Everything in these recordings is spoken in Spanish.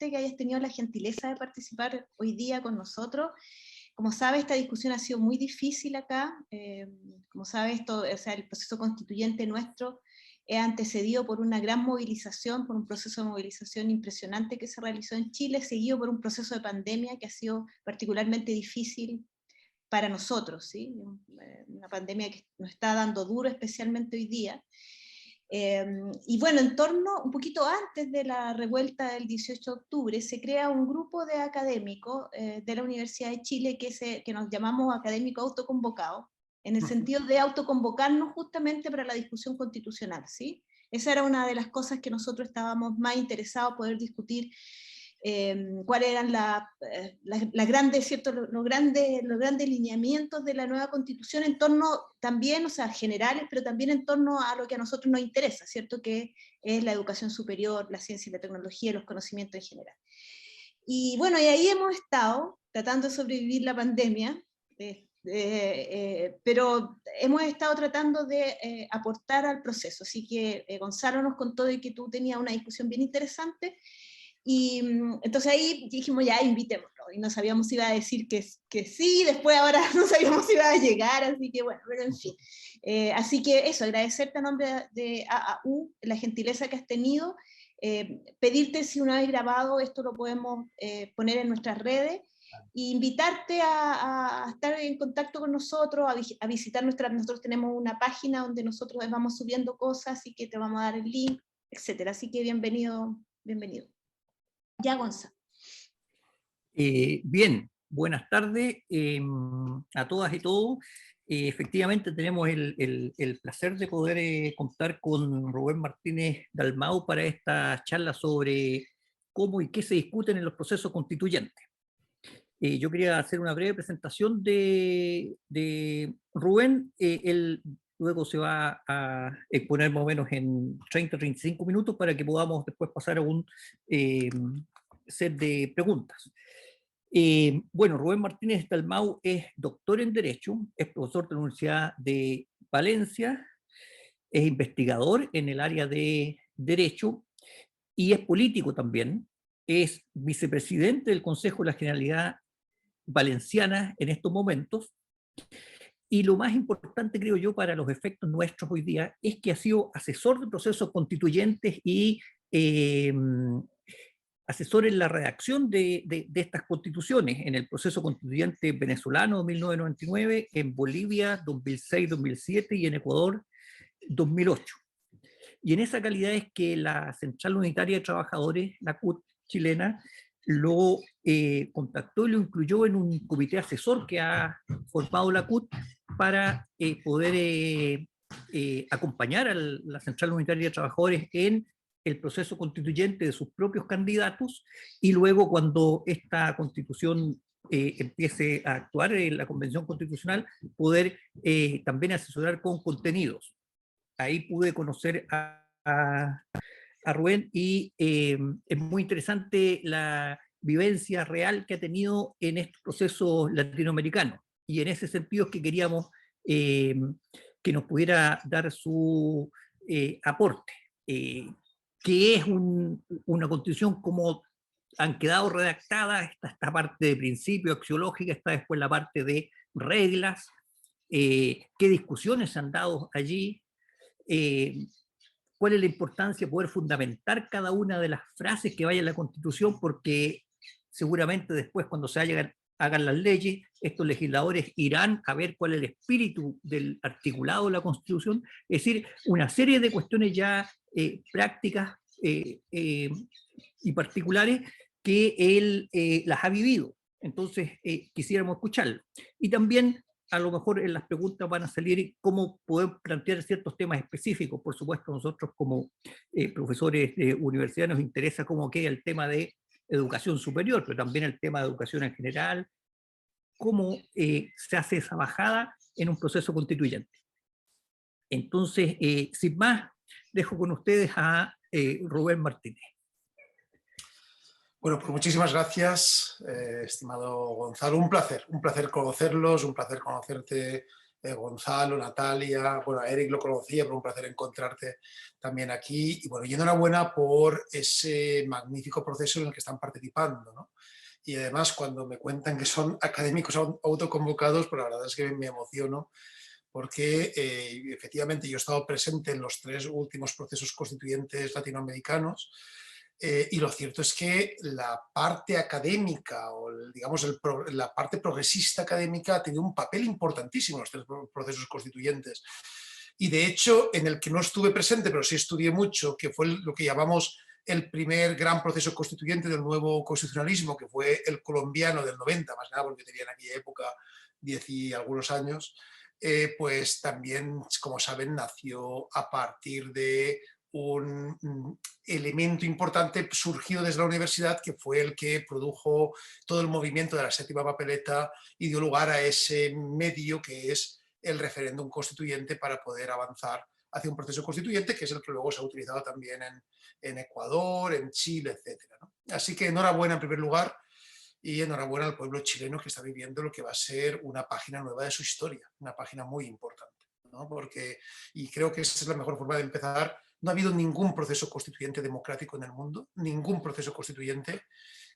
agradecerte que hayas tenido la gentileza de participar hoy día con nosotros. Como sabes, esta discusión ha sido muy difícil acá. Como sabes, el proceso constituyente nuestro es antecedido por una gran movilización, por un proceso de movilización impresionante que se realizó en Chile, seguido por un proceso de pandemia que ha sido particularmente difícil para nosotros, ¿sí? Una pandemia que nos está dando duro, especialmente hoy día. Y bueno, un poquito antes de la revuelta del 18 de octubre, se crea un grupo de académicos de la Universidad de Chile que nos llamamos académicos autoconvocados, en el sentido de autoconvocarnos justamente para la discusión constitucional, ¿sí? Esa era una de las cosas que nosotros estábamos más interesados, poder discutir cuáles eran los grandes lineamientos de la nueva constitución en torno también, o sea, generales, pero también en torno a lo que a nosotros nos interesa, ¿cierto? Que es la educación superior, la ciencia y la tecnología, los conocimientos en general. Y bueno, y ahí hemos estado tratando de sobrevivir la pandemia, pero hemos estado tratando de aportar al proceso, así que Gonzalo nos contó de que tú tenías una discusión bien interesante. Y entonces ahí dijimos, ya, invitémoslo, y no sabíamos si iba a decir que sí, después ahora no sabíamos si iba a llegar, así que bueno, pero en fin. Así que eso, agradecerte a nombre de AAU la gentileza que has tenido, pedirte si una vez grabado esto lo podemos poner en nuestras redes, e invitarte a estar en contacto con nosotros, a visitar nosotros tenemos una página donde nosotros vamos subiendo cosas, así que te vamos a dar el link, etcétera. Así que bienvenido, bienvenido. Ya, Gonzalo. Bien, buenas tardes a todas y todos. Efectivamente tenemos el placer de poder contar con Rubén Martínez Dalmau para esta charla sobre cómo y qué se discuten en los procesos constituyentes. Yo quería hacer una breve presentación de Rubén. Él luego se va a exponer más o menos en 30-35 minutos para que podamos después pasar a un set de preguntas. Bueno, Rubén Martínez Dalmau es doctor en Derecho, es profesor de la Universidad de Valencia, es investigador en el área de Derecho y es político también. Es vicepresidente del Consejo de la Generalidad Valenciana en estos momentos. Y lo más importante, creo yo, para los efectos nuestros hoy día, es que ha sido asesor de procesos constituyentes y asesor en la redacción de estas constituciones, en el proceso constituyente venezolano 1999, en Bolivia 2006-2007 y en Ecuador 2008. Y en esa calidad es que la Central Unitaria de Trabajadores, la CUT chilena, lo contactó y lo incluyó en un comité asesor que ha formado la CUT para poder acompañar a la Central Unitaria de Trabajadores en el proceso constituyente de sus propios candidatos, y luego cuando esta constitución empiece a actuar en la Convención Constitucional, poder también asesorar con contenidos. Ahí pude conocer a Rubén y es muy interesante la vivencia real que ha tenido en estos procesos latinoamericanos, y en ese sentido es que queríamos que nos pudiera dar su aporte. Que es una constitución como han quedado redactadas, está esta parte de principio axiológica, está después la parte de reglas, qué discusiones se han dado allí, cuál es la importancia de poder fundamentar cada una de las frases que vaya en la Constitución, porque seguramente después cuando se hagan las leyes, estos legisladores irán a ver cuál es el espíritu del articulado de la Constitución, es decir, una serie de cuestiones ya prácticas y particulares que él las ha vivido. Entonces quisiéramos escucharlo. Y también a lo mejor en las preguntas van a salir cómo podemos plantear ciertos temas específicos. Por supuesto, nosotros como profesores de universidad nos interesa cómo queda el tema de educación superior, pero también el tema de educación en general, cómo se hace esa bajada en un proceso constituyente. Entonces, sin más, dejo con ustedes a Rubén Martínez. Bueno, pues muchísimas gracias, estimado Gonzalo. Un placer conocerlos, un placer conocerte Gonzalo, Natalia, bueno, a Eric lo conocía, pero un placer encontrarte también aquí. Y bueno, y enhorabuena por ese magnífico proceso en el que están participando, ¿no? Y además, cuando me cuentan que son académicos autoconvocados, pues la verdad es que me emociono, porque efectivamente yo he estado presente en los 3 últimos procesos constituyentes latinoamericanos, y lo cierto es que la parte académica o digamos la parte progresista académica ha tenido un papel importantísimo en los 3 procesos constituyentes. Y de hecho, en el que no estuve presente, pero sí estudié mucho, que fue lo que llamamos el primer gran proceso constituyente del nuevo constitucionalismo, que fue el colombiano del 90, más nada porque tenía en aquella época 10 y algunos años, pues también, como saben, nació a partir de un elemento importante surgido desde la universidad, que fue el que produjo todo el movimiento de la séptima papeleta y dio lugar a ese medio que es el referéndum constituyente para poder avanzar hacia un proceso constituyente, que es el que luego se ha utilizado también en Ecuador, en Chile, etc., ¿no? Así que enhorabuena en primer lugar, y enhorabuena al pueblo chileno que está viviendo lo que va a ser una página nueva de su historia, una página muy importante, ¿no? Porque, y creo que esa es la mejor forma de empezar. No ha habido ningún proceso constituyente democrático en el mundo, ningún proceso constituyente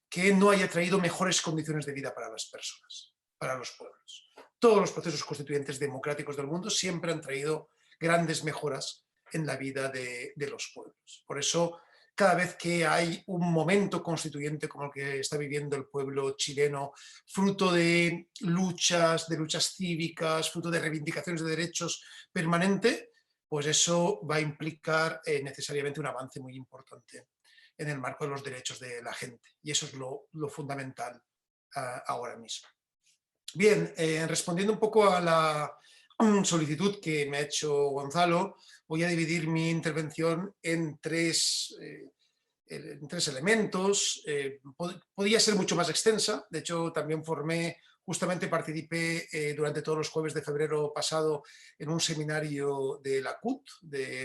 que no haya traído mejores condiciones de vida para las personas, para los pueblos. Todos los procesos constituyentes democráticos del mundo siempre han traído grandes mejoras en la vida de los pueblos. Por eso, cada vez que hay un momento constituyente como el que está viviendo el pueblo chileno, fruto de luchas cívicas, fruto de reivindicaciones de derechos permanente, pues eso va a implicar necesariamente un avance muy importante en el marco de los derechos de la gente. Y eso es lo fundamental ahora mismo. Bien, respondiendo un poco a la solicitud que me ha hecho Gonzalo, voy a dividir mi intervención en tres elementos. Podía ser mucho más extensa, de hecho también justamente participé durante todos los jueves de febrero pasado en un seminario de la CUT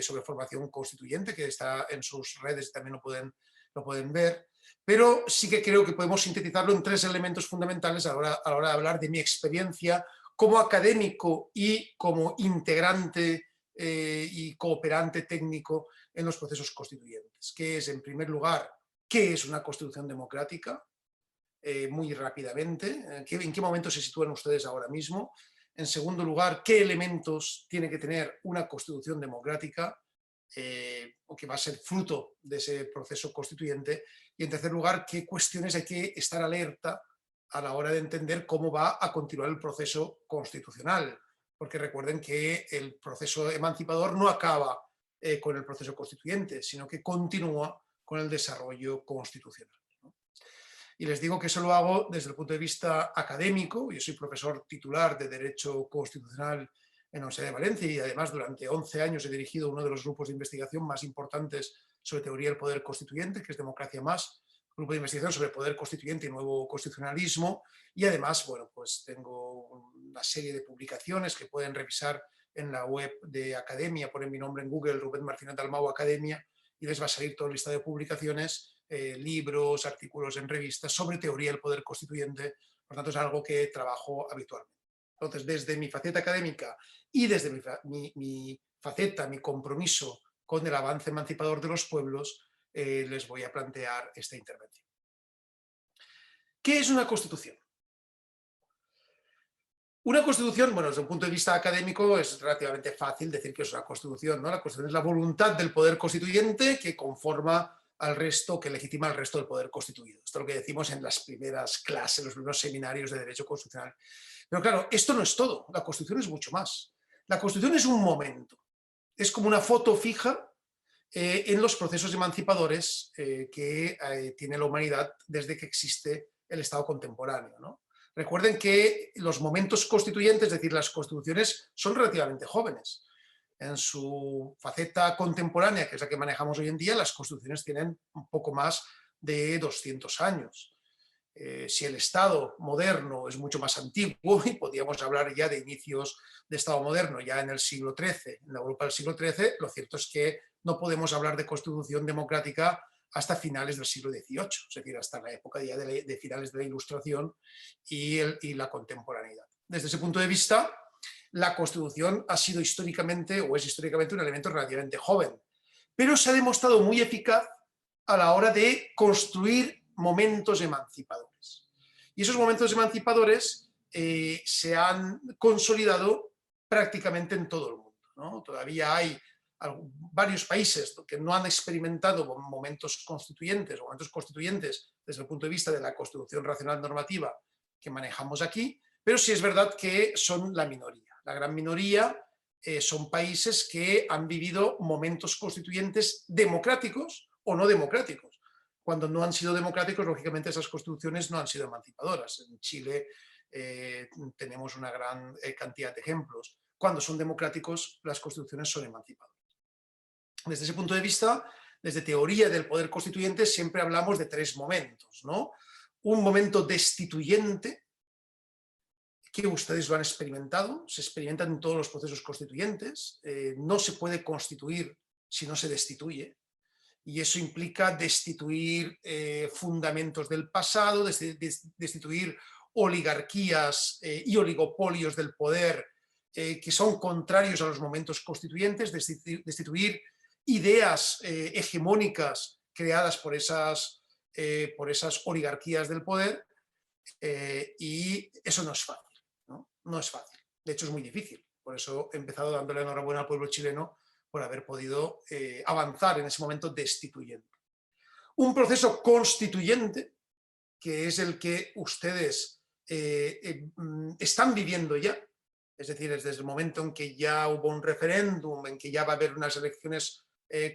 sobre formación constituyente, que está en sus redes y también lo pueden ver, pero sí que creo que podemos sintetizarlo en 3 elementos fundamentales a la hora de hablar de mi experiencia como académico y como integrante y cooperante técnico en los procesos constituyentes, que es, en primer lugar, ¿qué es una constitución democrática? Muy rápidamente, ¿en qué momento se sitúan ustedes ahora mismo? En segundo lugar, ¿qué elementos tiene que tener una constitución democrática o que va a ser fruto de ese proceso constituyente? Y en tercer lugar, ¿qué cuestiones hay que estar alerta a la hora de entender cómo va a continuar el proceso constitucional? Porque recuerden que el proceso emancipador no acaba con el proceso constituyente, sino que continúa con el desarrollo constitucional, ¿no? Y les digo que eso lo hago desde el punto de vista académico. Yo soy profesor titular de Derecho Constitucional en la Universidad de Valencia y además durante 11 años he dirigido uno de los grupos de investigación más importantes sobre teoría del poder constituyente, que es Democracia Más, grupo de investigación sobre poder constituyente y nuevo constitucionalismo, y además, bueno, pues tengo una serie de publicaciones que pueden revisar en la web de Academia, ponen mi nombre en Google, Rubén Martínez Dalmau Academia, y les va a salir toda la lista de publicaciones, libros, artículos en revistas sobre teoría del poder constituyente. Por tanto, es algo que trabajo habitualmente. Entonces, desde mi faceta académica y desde mi faceta, mi compromiso con el avance emancipador de los pueblos, les voy a plantear esta intervención. ¿Qué es una constitución? Una constitución, bueno, desde un punto de vista académico es relativamente fácil decir que es una constitución, ¿no? La constitución es la voluntad del poder constituyente que conforma al resto, que legitima al resto del poder constituido. Esto es lo que decimos en las primeras clases, los primeros seminarios de Derecho Constitucional. Pero claro, esto no es todo, la Constitución es mucho más. La Constitución es un momento, es como una foto fija en los procesos emancipadores que tiene la humanidad desde que existe el Estado contemporáneo, ¿no? Recuerden que los momentos constituyentes, es decir, las constituciones, son relativamente jóvenes. En su faceta contemporánea, que es la que manejamos hoy en día, las constituciones tienen un poco más de 200 años. Si el Estado moderno es mucho más antiguo, y podríamos hablar ya de inicios de Estado moderno ya en el siglo XIII, en la Europa del siglo XIII, lo cierto es que no podemos hablar de constitución democrática hasta finales del siglo XVIII, es decir, hasta la época ya de finales de la Ilustración y la contemporaneidad. Desde ese punto de vista, la Constitución ha sido históricamente, o es históricamente, un elemento relativamente joven, pero se ha demostrado muy eficaz a la hora de construir momentos emancipadores. Y esos momentos emancipadores se han consolidado prácticamente en todo el mundo, ¿no? Todavía hay varios países que no han experimentado momentos constituyentes desde el punto de vista de la Constitución racional normativa que manejamos aquí, pero sí es verdad que son la minoría. La gran minoría son países que han vivido momentos constituyentes democráticos o no democráticos. Cuando no han sido democráticos, lógicamente esas constituciones no han sido emancipadoras. En Chile tenemos una gran cantidad de ejemplos. Cuando son democráticos, las constituciones son emancipadoras. Desde ese punto de vista, desde teoría del poder constituyente, siempre hablamos de tres momentos, ¿no? Un momento destituyente, que ustedes lo han experimentado, se experimentan en todos los procesos constituyentes, no se puede constituir si no se destituye, y eso implica destituir fundamentos del pasado, destituir oligarquías y oligopolios del poder que son contrarios a los momentos constituyentes, destituir ideas hegemónicas creadas por esas oligarquías del poder, y eso no es fácil. No es fácil, de hecho es muy difícil. Por eso he empezado dándole enhorabuena al pueblo chileno por haber podido avanzar en ese momento destituyente. Un proceso constituyente, que es el que ustedes están viviendo ya, es decir, desde el momento en que ya hubo un referéndum, en que ya va a haber unas elecciones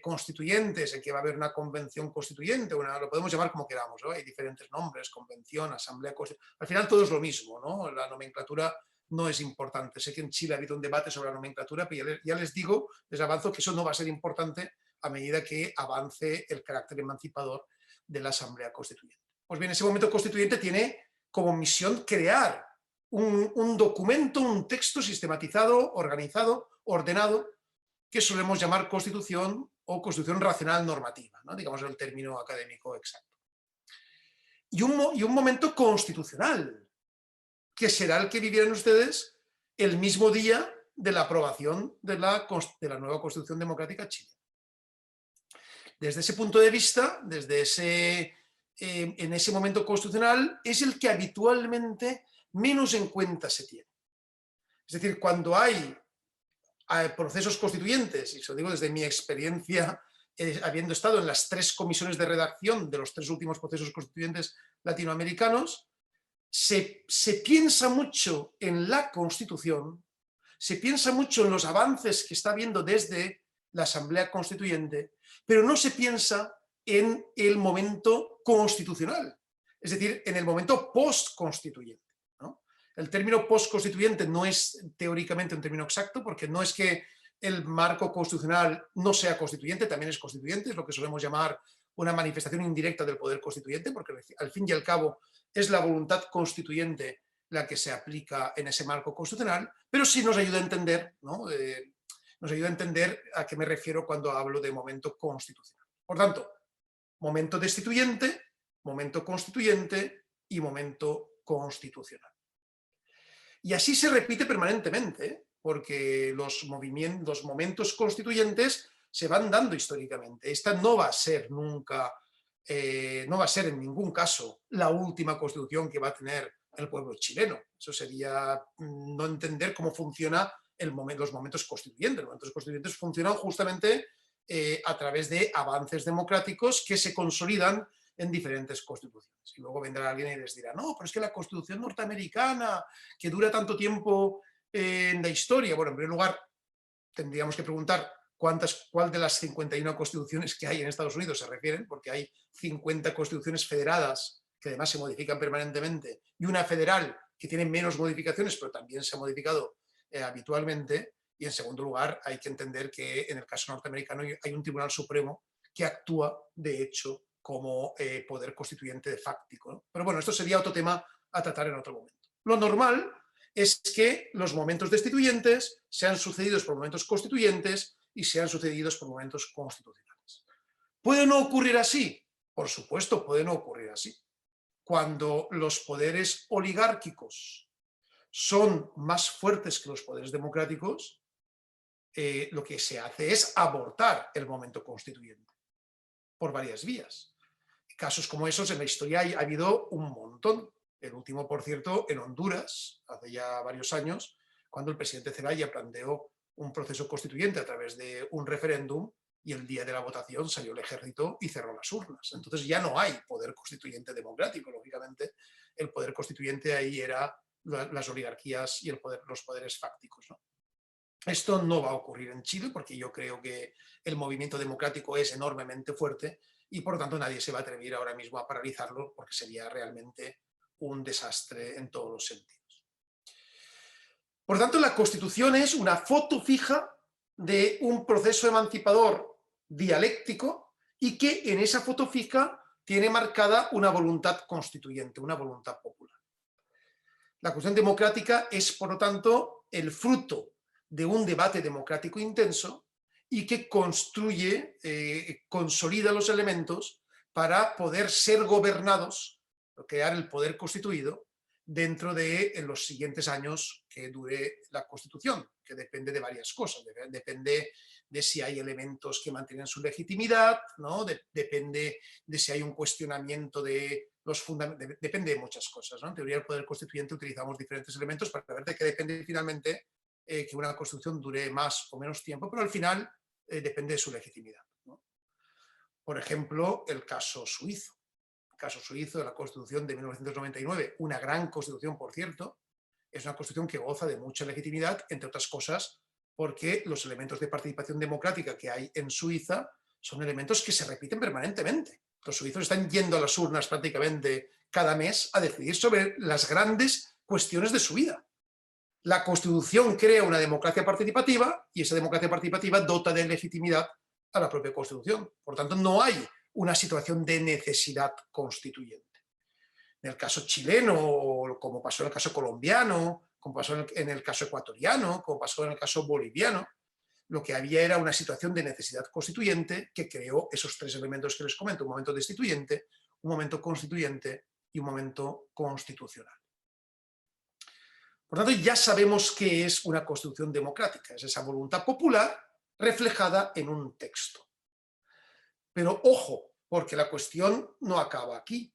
constituyentes, en que va a haber una convención constituyente, lo podemos llamar como queramos, ¿no? Hay diferentes nombres, convención, asamblea constituyente, al final todo es lo mismo, ¿no? La nomenclatura no es importante. Sé que en Chile ha habido un debate sobre la nomenclatura, pero ya les digo, les avanzo que eso no va a ser importante a medida que avance el carácter emancipador de la Asamblea Constituyente. Pues bien, ese momento constituyente tiene como misión crear un documento, un texto sistematizado, organizado, ordenado, que solemos llamar Constitución o Constitución racional normativa, ¿no? Digamos el término académico exacto. Y un momento constitucional, que será el que vivieran ustedes el mismo día de la aprobación de la nueva Constitución Democrática chilena. Desde ese punto de vista, en ese momento constitucional, es el que habitualmente menos en cuenta se tiene. Es decir, cuando hay procesos constituyentes, y eso digo desde mi experiencia, habiendo estado en las 3 comisiones de redacción de los 3 últimos procesos constituyentes latinoamericanos, se piensa mucho en la Constitución, se piensa mucho en los avances que está habiendo desde la Asamblea Constituyente, pero no se piensa en el momento constitucional, es decir, en el momento post-constituyente, ¿no? El término post-constituyente no es teóricamente un término exacto, porque no es que el marco constitucional no sea constituyente, también es constituyente, es lo que solemos llamar una manifestación indirecta del poder constituyente, porque al fin y al cabo es la voluntad constituyente la que se aplica en ese marco constitucional, pero sí nos ayuda a entender, ¿no? Nos ayuda a entender a qué me refiero cuando hablo de momento constitucional. Por tanto, momento destituyente, momento constituyente y momento constitucional. Y así se repite permanentemente, porque los momentos constituyentes se van dando históricamente. Esta no va a ser nunca, no va a ser en ningún caso la última constitución que va a tener el pueblo chileno. Eso sería no entender cómo funcionan los momentos constituyentes. Los momentos constituyentes funcionan justamente a través de avances democráticos que se consolidan en diferentes constituciones. Y luego vendrá alguien y les dirá, no, pero es que la Constitución norteamericana, que dura tanto tiempo en la historia, bueno, en primer lugar, tendríamos que preguntar cuál de las 51 constituciones que hay en Estados Unidos se refieren, porque hay 50 constituciones federadas que además se modifican permanentemente, y una federal que tiene menos modificaciones, pero también se ha modificado habitualmente. Y en segundo lugar, hay que entender que en el caso norteamericano hay un Tribunal Supremo que actúa, de hecho, como poder constituyente de facto, ¿no? Pero bueno, esto sería otro tema a tratar en otro momento. Lo normal es que los momentos destituyentes sean sucedidos por momentos constituyentes y sean sucedidos por momentos constitucionales. ¿Puede no ocurrir así? Por supuesto, puede no ocurrir así. Cuando los poderes oligárquicos son más fuertes que los poderes democráticos, lo que se hace es abortar el momento constituyente por varias vías. Casos como esos en la historia ha habido un montón. El último, por cierto, en Honduras, hace ya varios años, cuando el presidente Zelaya planteó un proceso constituyente a través de un referéndum y el día de la votación salió el ejército y cerró las urnas. Entonces ya no hay poder constituyente democrático, lógicamente. El poder constituyente ahí era las oligarquías y los poderes fácticos, ¿no? Esto no va a ocurrir en Chile porque yo creo que el movimiento democrático es enormemente fuerte y por lo tanto nadie se va a atrever ahora mismo a paralizarlo porque sería realmente un desastre en todos los sentidos. Por lo tanto, la Constitución es una foto fija de un proceso emancipador dialéctico y que en esa foto fija tiene marcada una voluntad constituyente, una voluntad popular. La Constitución democrática es, por lo tanto, el fruto de un debate democrático intenso y que construye, consolida los elementos para poder ser gobernados, crear el poder constituido dentro de los siguientes años que dure la Constitución, que depende de varias cosas. Depende de si hay elementos que mantienen su legitimidad, ¿no? Depende de si hay un cuestionamiento de los fundamentos, depende de muchas cosas, ¿no? En teoría del poder constituyente utilizamos diferentes elementos para ver de qué depende finalmente que una Constitución dure más o menos tiempo, pero al final depende de su legitimidad, ¿no? Por ejemplo, el caso suizo. El caso suizo de la Constitución de 1999, una gran Constitución, por cierto, es una Constitución que goza de mucha legitimidad, entre otras cosas, porque los elementos de participación democrática que hay en Suiza son elementos que se repiten permanentemente. Los suizos están yendo a las urnas prácticamente cada mes a decidir sobre las grandes cuestiones de su vida. La Constitución crea una democracia participativa y esa democracia participativa dota de legitimidad a la propia Constitución. Por tanto, no hay una situación de necesidad constituyente. En el caso chileno, como pasó en el caso colombiano, como pasó en el caso ecuatoriano, como pasó en el caso boliviano, lo que había era una situación de necesidad constituyente que creó esos tres elementos que les comento: un momento destituyente, un momento constituyente y un momento constitucional. Por tanto, ya sabemos qué es una constitución democrática, es esa voluntad popular reflejada en un texto. Pero ojo, porque la cuestión no acaba aquí.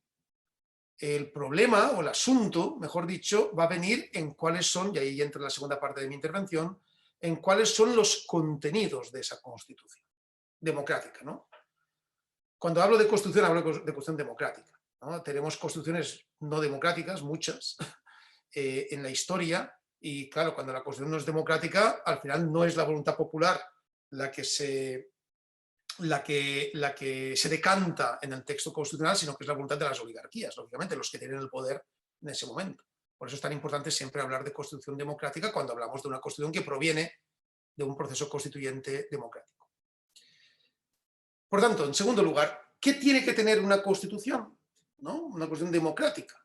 El problema, o el asunto, mejor dicho, va a venir en cuáles son, y ahí entra la segunda parte de mi intervención, en cuáles son los contenidos de esa constitución democrática, ¿no? Cuando hablo de constitución, hablo de constitución democrática, ¿no? Tenemos constituciones no democráticas, muchas, en la historia, y claro, cuando la constitución no es democrática, al final no es la voluntad popular la que se decanta en el texto constitucional, sino que es la voluntad de las oligarquías, lógicamente, los que tienen el poder en ese momento. Por eso es tan importante siempre hablar de constitución democrática cuando hablamos de una constitución que proviene de un proceso constituyente democrático. Por tanto, en segundo lugar, ¿qué tiene que tener una constitución? ¿No? Una constitución democrática.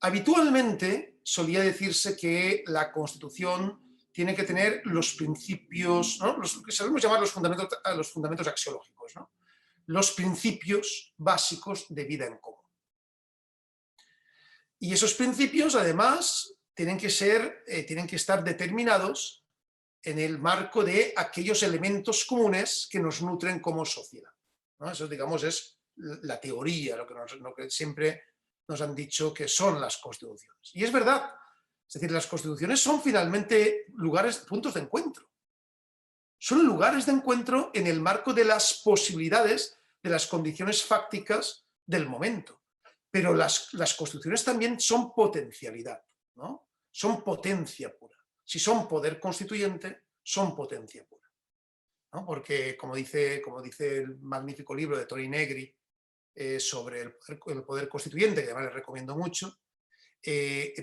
Habitualmente solía decirse que la Constitución tiene que tener los principios, ¿no? Los que sabemos llamar los fundamentos axiológicos, ¿no? Los principios básicos de vida en común. Y esos principios, además, tienen que estar determinados en el marco de aquellos elementos comunes que nos nutren como sociedad, ¿no? Eso, digamos, es la teoría, lo que siempre nos han dicho que son las constituciones. Y es verdad. Es decir, las constituciones son finalmente puntos de encuentro. Son lugares de encuentro en el marco de las posibilidades, de las condiciones fácticas del momento. Pero las constituciones también son potencialidad, ¿no? Son potencia pura. Si son poder constituyente, son potencia pura, ¿no? Porque, como dice el magnífico libro de Tori Negri sobre el poder constituyente, que además les recomiendo mucho,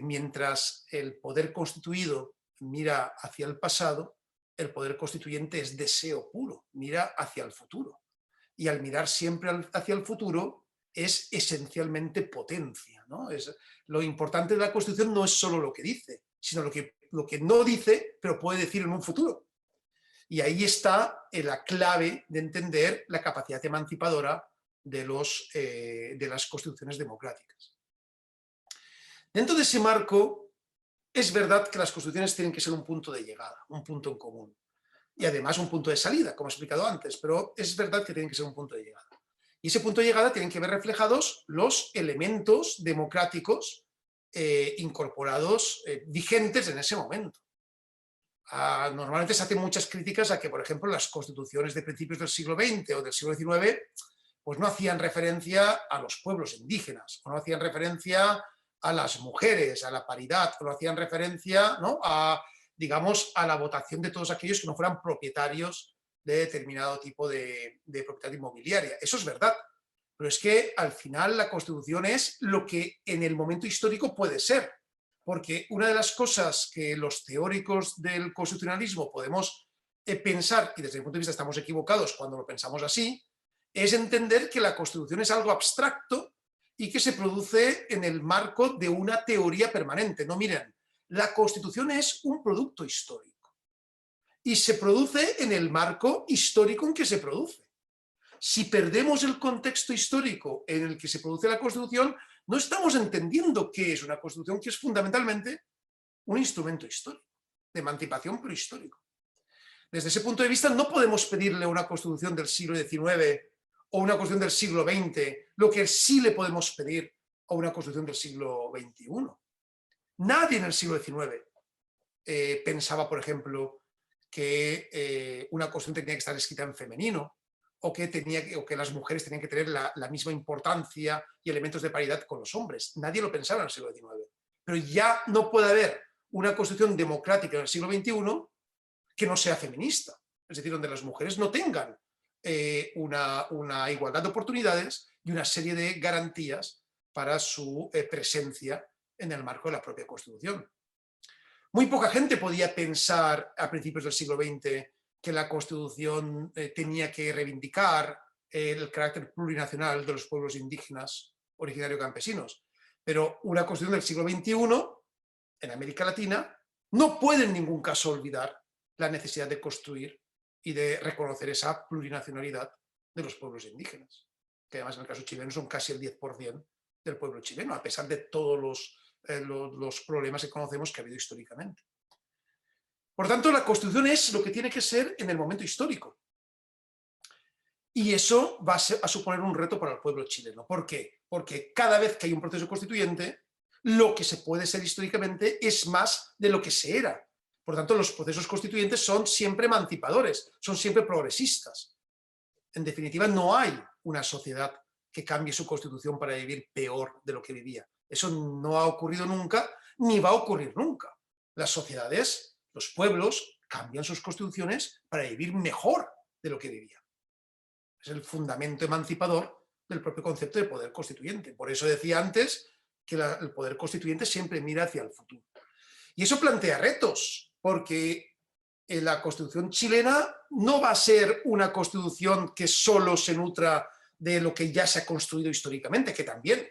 mientras el poder constituido mira hacia el pasado, el poder constituyente es deseo puro, mira hacia el futuro. Y al mirar siempre hacia el futuro es esencialmente potencia, ¿no? Lo importante de la Constitución no es solo lo que dice, sino lo que no dice, pero puede decir en un futuro. Y ahí está la clave de entender la capacidad emancipadora de las constituciones democráticas. Dentro de ese marco, es verdad que las constituciones tienen que ser un punto de llegada, un punto en común. Y además un punto de salida, como he explicado antes, pero es verdad que tienen que ser un punto de llegada. Y ese punto de llegada tienen que ver reflejados los elementos democráticos incorporados, vigentes en ese momento. Normalmente se hacen muchas críticas a que, por ejemplo, las constituciones de principios del siglo XX o del siglo XIX pues no hacían referencia a los pueblos indígenas, o no hacían referencia a las mujeres, a la paridad, o no hacían referencia, ¿no?, a, digamos, a la votación de todos aquellos que no fueran propietarios de determinado tipo de propiedad inmobiliaria. Eso es verdad, pero es que al final la Constitución es lo que en el momento histórico puede ser, porque una de las cosas que los teóricos del constitucionalismo podemos pensar, y desde mi punto de vista estamos equivocados cuando lo pensamos así, es entender que la Constitución es algo abstracto y que se produce en el marco de una teoría permanente. No, miren, la Constitución es un producto histórico y se produce en el marco histórico en que se produce. Si perdemos el contexto histórico en el que se produce la Constitución, no estamos entendiendo qué es una Constitución, que es fundamentalmente un instrumento histórico, de emancipación pero histórico. Desde ese punto de vista no podemos pedirle una Constitución del siglo XIX o una Constitución del siglo XX, lo que sí le podemos pedir a una Constitución del siglo XXI. Nadie en el siglo XIX pensaba, por ejemplo, que una Constitución tenía que estar escrita en femenino, o que las mujeres tenían que tener la misma importancia y elementos de paridad con los hombres. Nadie lo pensaba en el siglo XIX. Pero ya no puede haber una Constitución democrática en el siglo XXI que no sea feminista, es decir, donde las mujeres no tengan una igualdad de oportunidades y una serie de garantías para su presencia en el marco de la propia Constitución. Muy poca gente podía pensar a principios del siglo XX que la Constitución tenía que reivindicar el carácter plurinacional de los pueblos indígenas originarios campesinos. Pero una Constitución del siglo XXI, en América Latina, no puede en ningún caso olvidar la necesidad de construir y de reconocer esa plurinacionalidad de los pueblos indígenas, que además en el caso chileno son casi el 10% del pueblo chileno, a pesar de todos los problemas que conocemos que ha habido históricamente. Por tanto, la Constitución es lo que tiene que ser en el momento histórico. Y eso va a suponer un reto para el pueblo chileno. ¿Por qué? Porque cada vez que hay un proceso constituyente, lo que se puede ser históricamente es más de lo que se era. Por tanto, los procesos constituyentes son siempre emancipadores, son siempre progresistas. En definitiva, no hay una sociedad que cambie su constitución para vivir peor de lo que vivía. Eso no ha ocurrido nunca, ni va a ocurrir nunca. Las sociedades, los pueblos, cambian sus constituciones para vivir mejor de lo que vivían. Es el fundamento emancipador del propio concepto de poder constituyente. Por eso decía antes que el poder constituyente siempre mira hacia el futuro. Y eso plantea retos, porque la Constitución chilena no va a ser una Constitución que solo se nutra de lo que ya se ha construido históricamente, que también,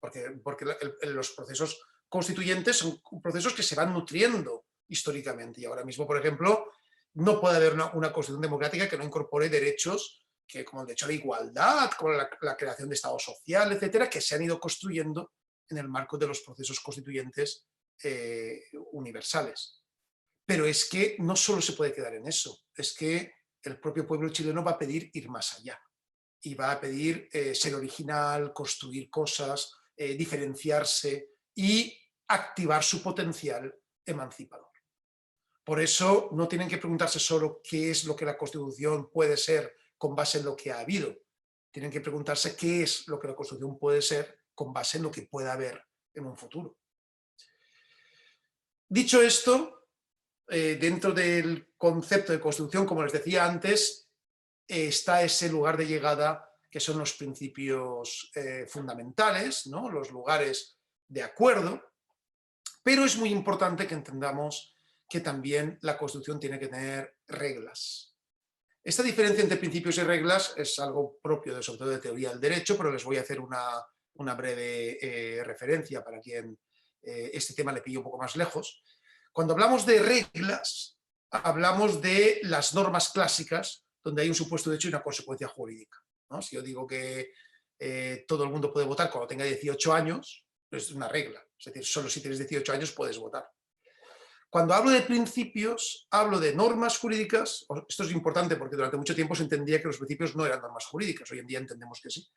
porque los procesos constituyentes son procesos que se van nutriendo históricamente. Y ahora mismo, por ejemplo, no puede haber una Constitución democrática que no incorpore derechos como el derecho a la igualdad, como la creación de Estado social, etcétera, que se han ido construyendo en el marco de los procesos constituyentes universales. Pero es que no solo se puede quedar en eso, es que el propio pueblo chileno va a pedir ir más allá y va a pedir ser original, construir cosas, diferenciarse y activar su potencial emancipador. Por eso no tienen que preguntarse solo qué es lo que la Constitución puede ser con base en lo que ha habido. Tienen que preguntarse qué es lo que la Constitución puede ser con base en lo que pueda haber en un futuro. Dicho esto, dentro del concepto de Constitución, como les decía antes, está ese lugar de llegada que son los principios fundamentales, ¿no?, los lugares de acuerdo, pero es muy importante que entendamos que también la Constitución tiene que tener reglas. Esta diferencia entre principios y reglas es algo propio sobre todo de teoría del derecho, pero les voy a hacer una breve referencia para quien este tema le pille un poco más lejos. Cuando hablamos de reglas, hablamos de las normas clásicas, donde hay un supuesto de hecho y una consecuencia jurídica, ¿no? Si yo digo que todo el mundo puede votar cuando tenga 18 años, es una regla. Es decir, solo si tienes 18 años puedes votar. Cuando hablo de principios, hablo de normas jurídicas. Esto es importante porque durante mucho tiempo se entendía que los principios no eran normas jurídicas. Hoy en día entendemos que sí.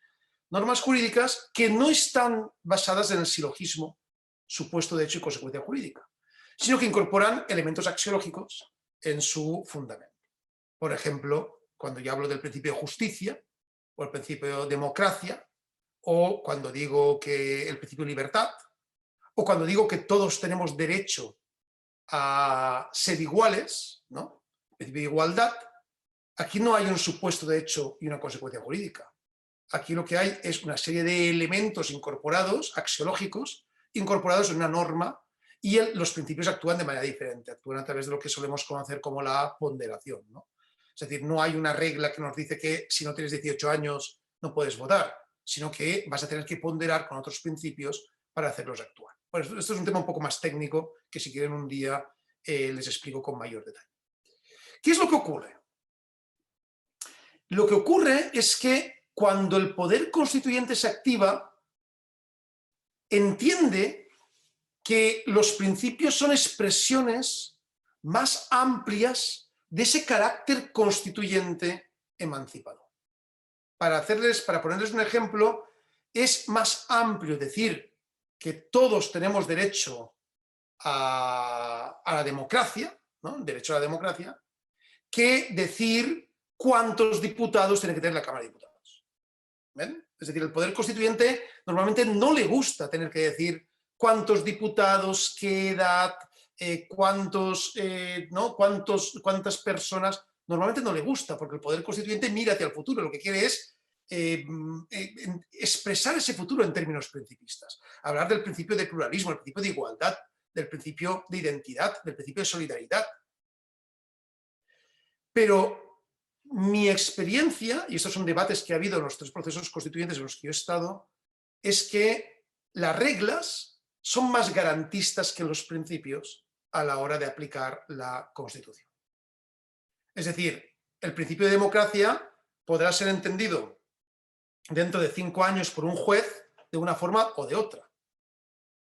Normas jurídicas que no están basadas en el silogismo supuesto de hecho y consecuencia jurídica, sino que incorporan elementos axiológicos en su fundamento. Por ejemplo, cuando yo hablo del principio de justicia, o el principio de democracia, o cuando digo que el principio de libertad, o cuando digo que todos tenemos derecho a ser iguales, ¿no? El principio de igualdad, aquí no hay un supuesto de hecho y una consecuencia jurídica. Aquí lo que hay es una serie de elementos incorporados, axiológicos, incorporados en una norma, y los principios actúan de manera diferente, actúan a través de lo que solemos conocer como la ponderación, ¿no? Es decir, no hay una regla que nos dice que si no tienes 18 años no puedes votar, sino que vas a tener que ponderar con otros principios para hacerlos actuar. Bueno, esto es un tema un poco más técnico que si quieren un día les explico con mayor detalle. ¿Qué es lo que ocurre? Lo que ocurre es que cuando el poder constituyente se activa, entiende que los principios son expresiones más amplias de ese carácter constituyente emancipador. Para ponerles un ejemplo, es más amplio decir que todos tenemos derecho a la democracia, ¿no? Derecho a la democracia, que decir cuántos diputados tiene que tener la Cámara de Diputados. ¿Ven? Es decir, el poder constituyente normalmente no le gusta tener que decir cuántos diputados, qué edad, cuántas personas. Normalmente no le gusta, porque el poder constituyente mira hacia el futuro, lo que quiere es expresar ese futuro en términos principistas. Hablar del principio de pluralismo, del principio de igualdad, del principio de identidad, del principio de solidaridad. Pero mi experiencia, y estos son debates que ha habido en los 3 procesos constituyentes en los que yo he estado, es que las reglas son más garantistas que los principios a la hora de aplicar la Constitución. Es decir, el principio de democracia podrá ser entendido dentro de 5 años por un juez de una forma o de otra.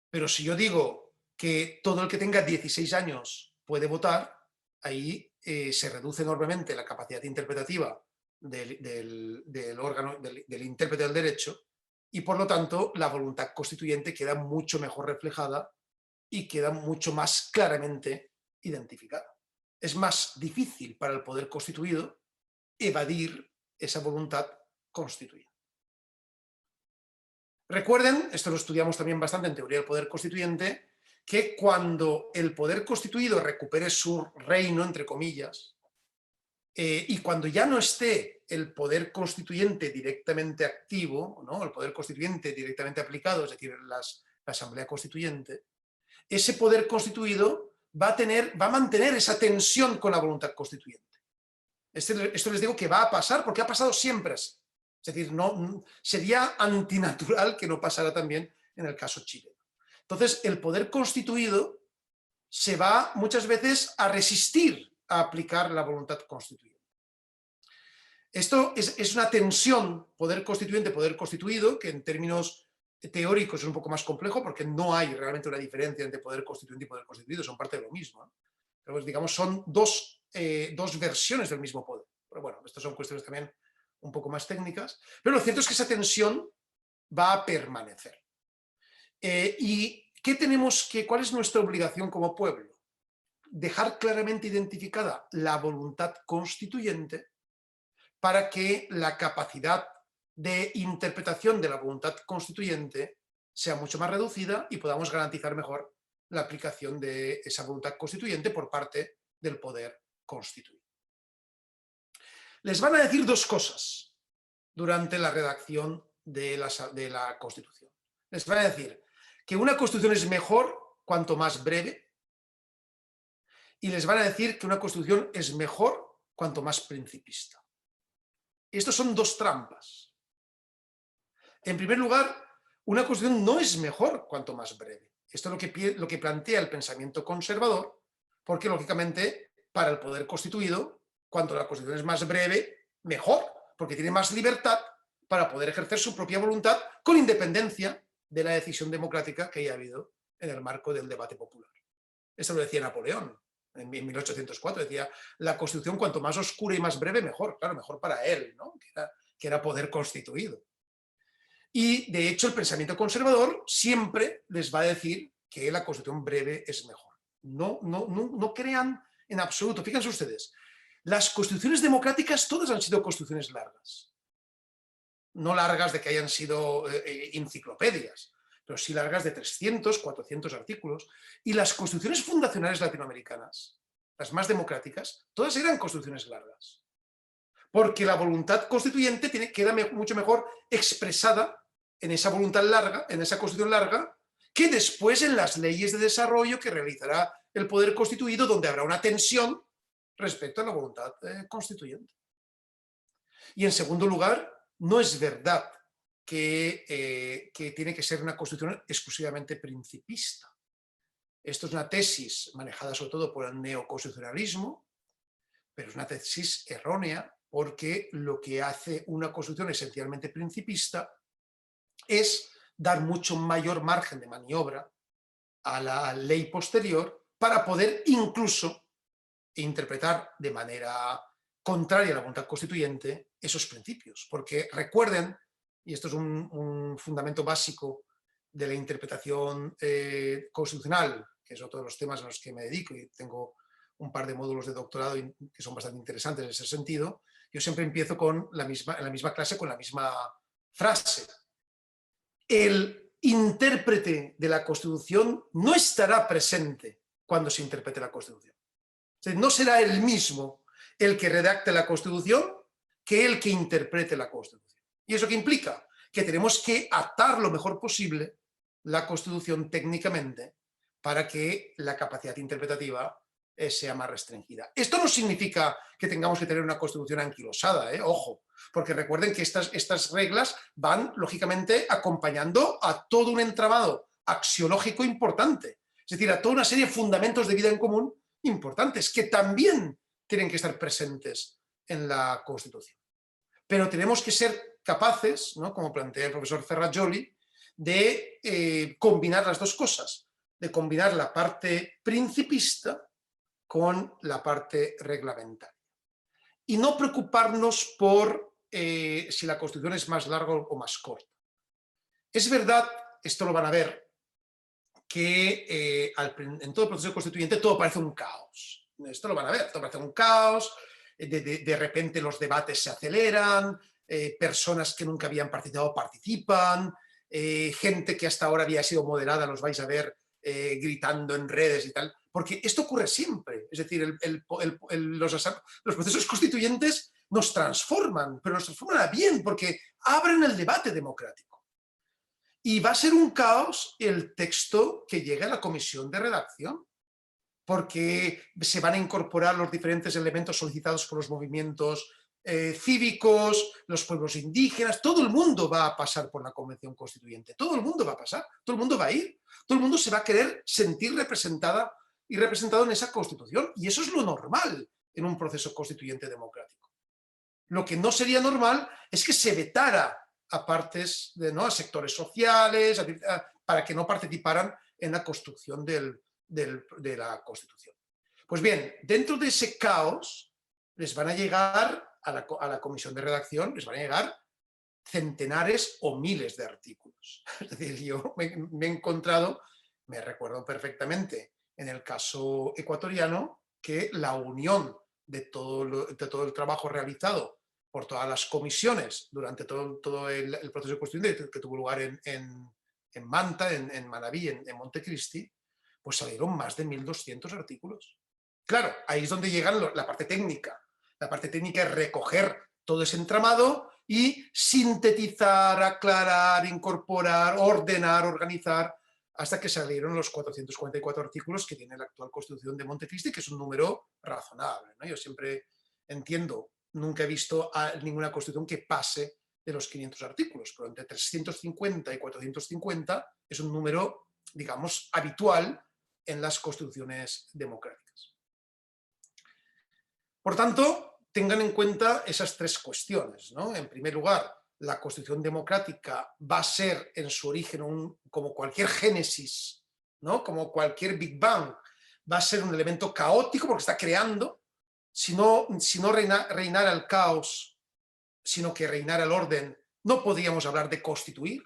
Pero si yo digo que todo el que tenga 16 años puede votar, ahí se reduce enormemente la capacidad interpretativa del órgano, del intérprete del derecho, y por lo tanto la voluntad constituyente queda mucho mejor reflejada y queda mucho más claramente identificada. Es más difícil para el poder constituido evadir esa voluntad constituida. Recuerden, esto lo estudiamos también bastante en teoría del poder constituyente, que cuando el poder constituido recupere su reino, entre comillas, y cuando ya no esté el poder constituyente directamente activo, ¿no? El poder constituyente directamente aplicado, es decir, la Asamblea Constituyente, ese poder constituido va a mantener esa tensión con la voluntad constituyente. Esto les digo que va a pasar porque ha pasado siempre así. Es decir, sería antinatural que no pasara también en el caso chileno. Entonces, el poder constituido se va muchas veces a resistir a aplicar la voluntad constituyente. Esto es una tensión poder constituyente, poder constituido, que en términos teóricos es un poco más complejo porque no hay realmente una diferencia entre poder constituyente y poder constituido, son parte de lo mismo, ¿no? Pero pues, digamos, son dos versiones del mismo poder. Pero bueno, estas son cuestiones también un poco más técnicas, pero lo cierto es que esa tensión va a permanecer. ¿Y cuál es nuestra obligación como pueblo? Dejar claramente identificada la voluntad constituyente para que la capacidad de interpretación de la voluntad constituyente sea mucho más reducida y podamos garantizar mejor la aplicación de esa voluntad constituyente por parte del poder constituido. Les van a decir 2 cosas durante la redacción de la Constitución. Les van a decir que una Constitución es mejor cuanto más breve, y les van a decir que una Constitución es mejor cuanto más principista. Estos son 2 trampas. En primer lugar, una Constitución no es mejor cuanto más breve. Esto es lo que plantea el pensamiento conservador, porque lógicamente para el poder constituido, cuanto la Constitución es más breve, mejor, porque tiene más libertad para poder ejercer su propia voluntad con independencia de la decisión democrática que haya habido en el marco del debate popular. Esto lo decía Napoleón en 1804, decía, la Constitución cuanto más oscura y más breve, mejor. Claro, mejor para él, ¿no? que era poder constituido. Y, de hecho, el pensamiento conservador siempre les va a decir que la Constitución breve es mejor. No crean en absoluto. Fíjense ustedes, las constituciones democráticas todas han sido constituciones largas. No largas de que hayan sido enciclopedias, pero sí largas de 300, 400 artículos. Y las constituciones fundacionales latinoamericanas, las más democráticas, todas eran constituciones largas. Porque la voluntad constituyente queda mucho mejor expresada en esa voluntad larga, en esa constitución larga, que después en las leyes de desarrollo que realizará el poder constituido, donde habrá una tensión respecto a la voluntad constituyente. Y en segundo lugar, no es verdad que tiene que ser una constitución exclusivamente principista. Esto es una tesis manejada sobre todo por el neoconstitucionalismo, pero es una tesis errónea, porque lo que hace una constitución esencialmente principista es dar mucho mayor margen de maniobra a la ley posterior para poder incluso interpretar de manera contraria a la voluntad constituyente esos principios. Porque recuerden, y esto es un fundamento básico de la interpretación constitucional, que es otro de los temas a los que me dedico y tengo un par de módulos de doctorado que son bastante interesantes en ese sentido, yo siempre empiezo en la misma clase con la misma frase. El intérprete de la Constitución no estará presente cuando se interprete la Constitución. O sea, no será el mismo el que redacte la Constitución que el que interprete la Constitución. ¿Y eso qué implica? Que tenemos que atar lo mejor posible la Constitución técnicamente para que la capacidad interpretativa sea más restringida. Esto no significa que tengamos que tener una Constitución anquilosada, ojo, porque recuerden que estas reglas van, lógicamente, acompañando a todo un entramado axiológico importante, es decir, a toda una serie de fundamentos de vida en común importantes, que también tienen que estar presentes en la Constitución. Pero tenemos que ser capaces, ¿no?, como plantea el profesor Ferrajoli, de combinar las dos cosas, de combinar la parte principista con la parte reglamentaria. Y no preocuparnos por si la Constitución es más larga o más corta. Es verdad, esto lo van a ver, que en todo el proceso constituyente todo parece un caos. Esto lo van a ver, todo parece un caos, de repente los debates se aceleran, personas que nunca habían participado participan, gente que hasta ahora había sido moderada, los vais a ver gritando en redes y tal, porque esto ocurre siempre. Es decir, los procesos constituyentes nos transforman, pero nos transforman a bien, porque abren el debate democrático. Y va a ser un caos el texto que llegue a la comisión de redacción, porque se van a incorporar los diferentes elementos solicitados por los movimientos cívicos, los pueblos indígenas, todo el mundo va a pasar por la Convención Constituyente, todo el mundo va a pasar, todo el mundo va a ir, todo el mundo se va a querer sentir representada y representado en esa Constitución, y eso es lo normal en un proceso constituyente democrático. Lo que no sería normal es que se vetara a partes, a sectores sociales, para que no participaran en la construcción de la Constitución. Pues bien, dentro de ese caos les van a llegar a la comisión de redacción, les van a llegar centenares o miles de artículos. Es decir, yo me he encontrado, me recuerdo perfectamente en el caso ecuatoriano, que la unión de todo el trabajo realizado por todas las comisiones durante todo el proceso constituyente que tuvo lugar en Manta, en Manabí, en Montecristi, pues salieron más de 1.200 artículos. Claro, ahí es donde llega la parte técnica. La parte técnica es recoger todo ese entramado y sintetizar, aclarar, incorporar, ordenar, organizar, hasta que salieron los 444 artículos que tiene la actual Constitución de Montecristi, que es un número razonable, ¿no? Yo siempre entiendo, nunca he visto ninguna Constitución que pase de los 500 artículos, pero entre 350 y 450 es un número, digamos, habitual en las constituciones democráticas. Por tanto, tengan en cuenta esas tres cuestiones, ¿no? En primer lugar, la Constitución democrática va a ser en su origen como cualquier génesis, ¿no? Como cualquier Big Bang, va a ser un elemento caótico porque está creando. Si no reinara el caos, sino que reinara el orden, no podríamos hablar de constituir.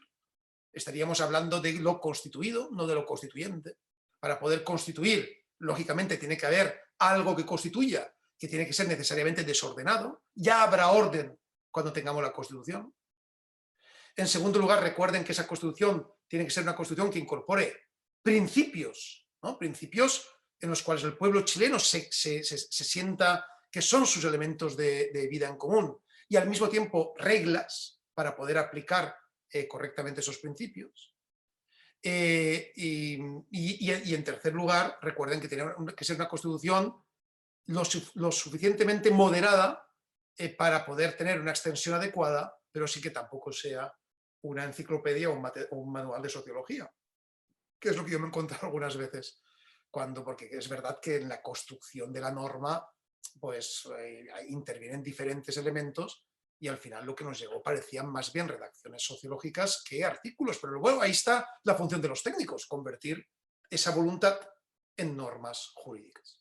Estaríamos hablando de lo constituido, no de lo constituyente. Para poder constituir, lógicamente, tiene que haber algo que constituya, que tiene que ser necesariamente desordenado. Ya habrá orden cuando tengamos la Constitución. En segundo lugar, recuerden que esa Constitución tiene que ser una Constitución que incorpore principios, ¿no? Principios en los cuales el pueblo chileno se sienta que son sus elementos de vida en común, y al mismo tiempo reglas para poder aplicar correctamente esos principios. Y en tercer lugar, recuerden que tiene que ser una Constitución lo suficientemente moderada para poder tener una extensión adecuada, pero sí que tampoco sea una enciclopedia o un manual de sociología, que es lo que yo me he encontrado algunas veces, porque es verdad que en la construcción de la norma pues intervienen diferentes elementos, y al final lo que nos llegó parecían más bien redacciones sociológicas que artículos, pero luego ahí está la función de los técnicos, convertir esa voluntad en normas jurídicas.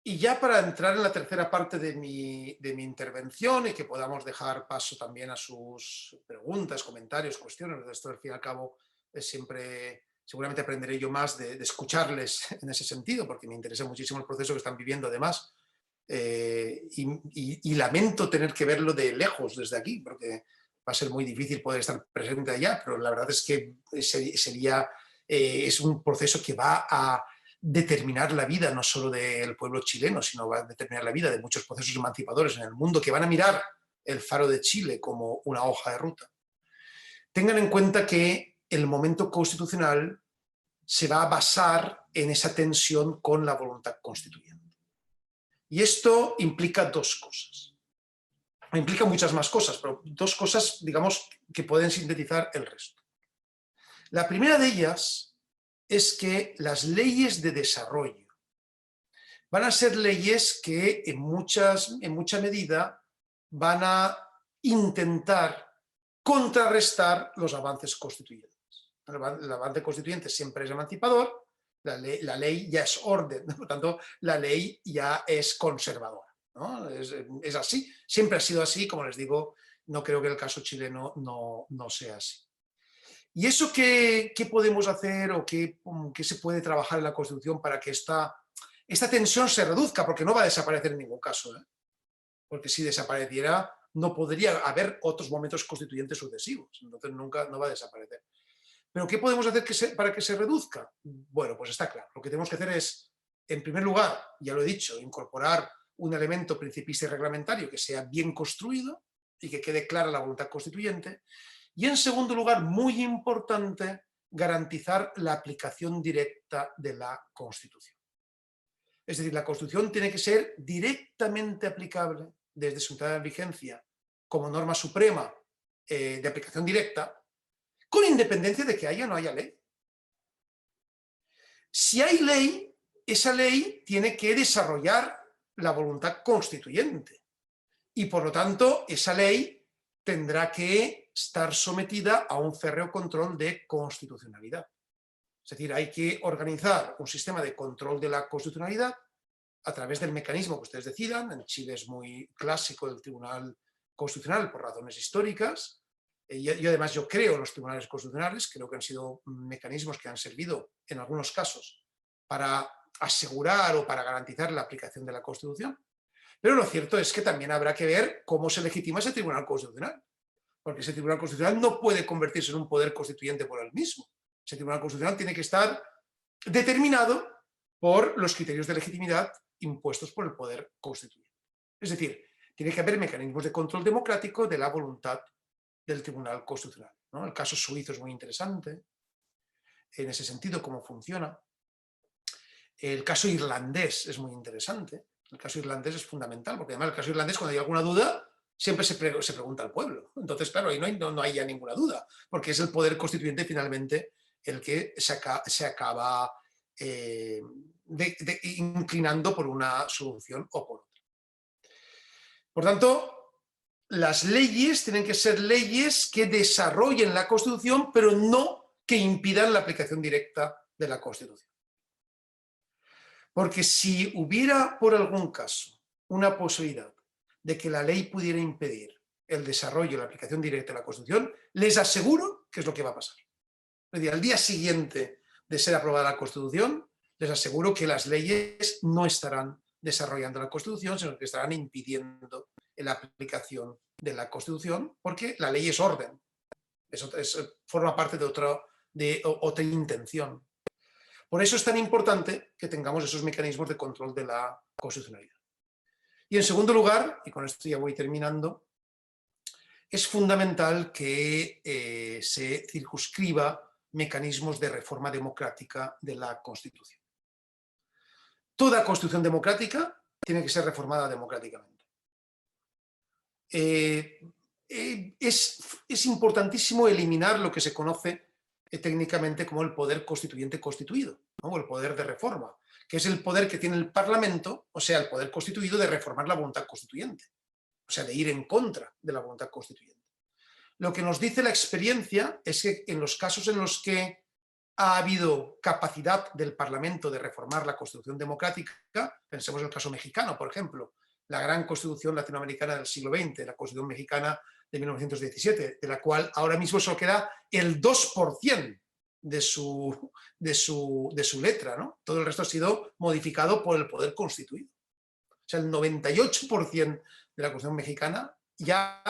Y ya para entrar en la tercera parte de mi intervención, y que podamos dejar paso también a sus preguntas, comentarios, cuestiones, esto al fin y al cabo seguramente aprenderé yo más de escucharles en ese sentido, porque me interesa muchísimo el proceso que están viviendo además, y lamento tener que verlo de lejos desde aquí, porque va a ser muy difícil poder estar presente allá, pero la verdad es que es un proceso que va a determinar la vida no solo del pueblo chileno, sino va a determinar la vida de muchos procesos emancipadores en el mundo que van a mirar el Faro de Chile como una hoja de ruta. Tengan en cuenta que el momento constitucional se va a basar en esa tensión con la voluntad constituyente. Y esto implica dos cosas. Implica muchas más cosas, pero dos cosas, digamos, que pueden sintetizar el resto. La primera de ellas es que las leyes de desarrollo van a ser leyes que en mucha medida van a intentar contrarrestar los avances constituyentes. El avance constituyente siempre es emancipador, la ley ya es orden, por lo tanto la ley ya es conservadora, ¿no? Es así, siempre ha sido así, como les digo, no creo que el caso chileno no sea así. ¿Y eso qué podemos hacer o qué se puede trabajar en la Constitución para que esta tensión se reduzca? Porque no va a desaparecer en ningún caso, ¿eh? Porque si desapareciera no podría haber otros momentos constituyentes sucesivos, entonces nunca no va a desaparecer. ¿Pero qué podemos hacer para que se reduzca? Bueno, pues está claro. Lo que tenemos que hacer es, en primer lugar, ya lo he dicho, incorporar un elemento principista y reglamentario que sea bien construido y que quede clara la voluntad constituyente. Y en segundo lugar, muy importante, garantizar la aplicación directa de la Constitución. Es decir, la Constitución tiene que ser directamente aplicable desde su entrada en vigencia como norma suprema de aplicación directa, con independencia de que haya o no haya ley. Si hay ley, esa ley tiene que desarrollar la voluntad constituyente y por lo tanto esa ley tendrá que estar sometida a un férreo control de constitucionalidad. Es decir, hay que organizar un sistema de control de la constitucionalidad a través del mecanismo que ustedes decidan. En Chile es muy clásico el Tribunal Constitucional por razones históricas. Además yo creo en los tribunales constitucionales, creo que han sido mecanismos que han servido en algunos casos para asegurar o para garantizar la aplicación de la Constitución. Pero lo cierto es que también habrá que ver cómo se legitima ese Tribunal Constitucional, porque ese Tribunal Constitucional no puede convertirse en un poder constituyente por él mismo. Ese Tribunal Constitucional tiene que estar determinado por los criterios de legitimidad impuestos por el poder constituyente. Es decir, tiene que haber mecanismos de control democrático de la voluntad del Tribunal Constitucional, ¿no? El caso suizo es muy interesante, en ese sentido, cómo funciona. El caso irlandés es muy interesante. El caso irlandés es fundamental, porque además el caso irlandés, cuando hay alguna duda, siempre se pregunta al pueblo. Entonces, claro, ahí no hay ya ninguna duda, porque es el poder constituyente finalmente el que se acaba inclinando por una solución o por otra. Por tanto, las leyes tienen que ser leyes que desarrollen la Constitución, pero no que impidan la aplicación directa de la Constitución. Porque si hubiera por algún caso una posibilidad de que la ley pudiera impedir el desarrollo y la aplicación directa de la Constitución, les aseguro que es lo que va a pasar. Es decir, al día siguiente de ser aprobada la Constitución, les aseguro que las leyes no estarán desarrollando la Constitución, sino que estarán impidiendo la aplicación de la Constitución, porque la ley es orden, forma parte de otra intención. Por eso es tan importante que tengamos esos mecanismos de control de la constitucionalidad. Y en segundo lugar, y con esto ya voy terminando, es fundamental que se circunscriba mecanismos de reforma democrática de la Constitución. Toda Constitución democrática tiene que ser reformada democráticamente. Es importantísimo eliminar lo que se conoce técnicamente como el poder constituyente constituido, ¿no? O el poder de reforma, que es el poder que tiene el Parlamento, o sea, el poder constituido de reformar la voluntad constituyente, o sea, de ir en contra de la voluntad constituyente. Lo que nos dice la experiencia es que en los casos en los que ha habido capacidad del Parlamento de reformar la Constitución democrática, pensemos en el caso mexicano, por ejemplo, la gran Constitución latinoamericana del siglo XX, la Constitución mexicana de 1917, de la cual ahora mismo solo queda el 2% de su letra, ¿no? Todo el resto ha sido modificado por el poder constituido. O sea, el 98% de la Constitución mexicana ya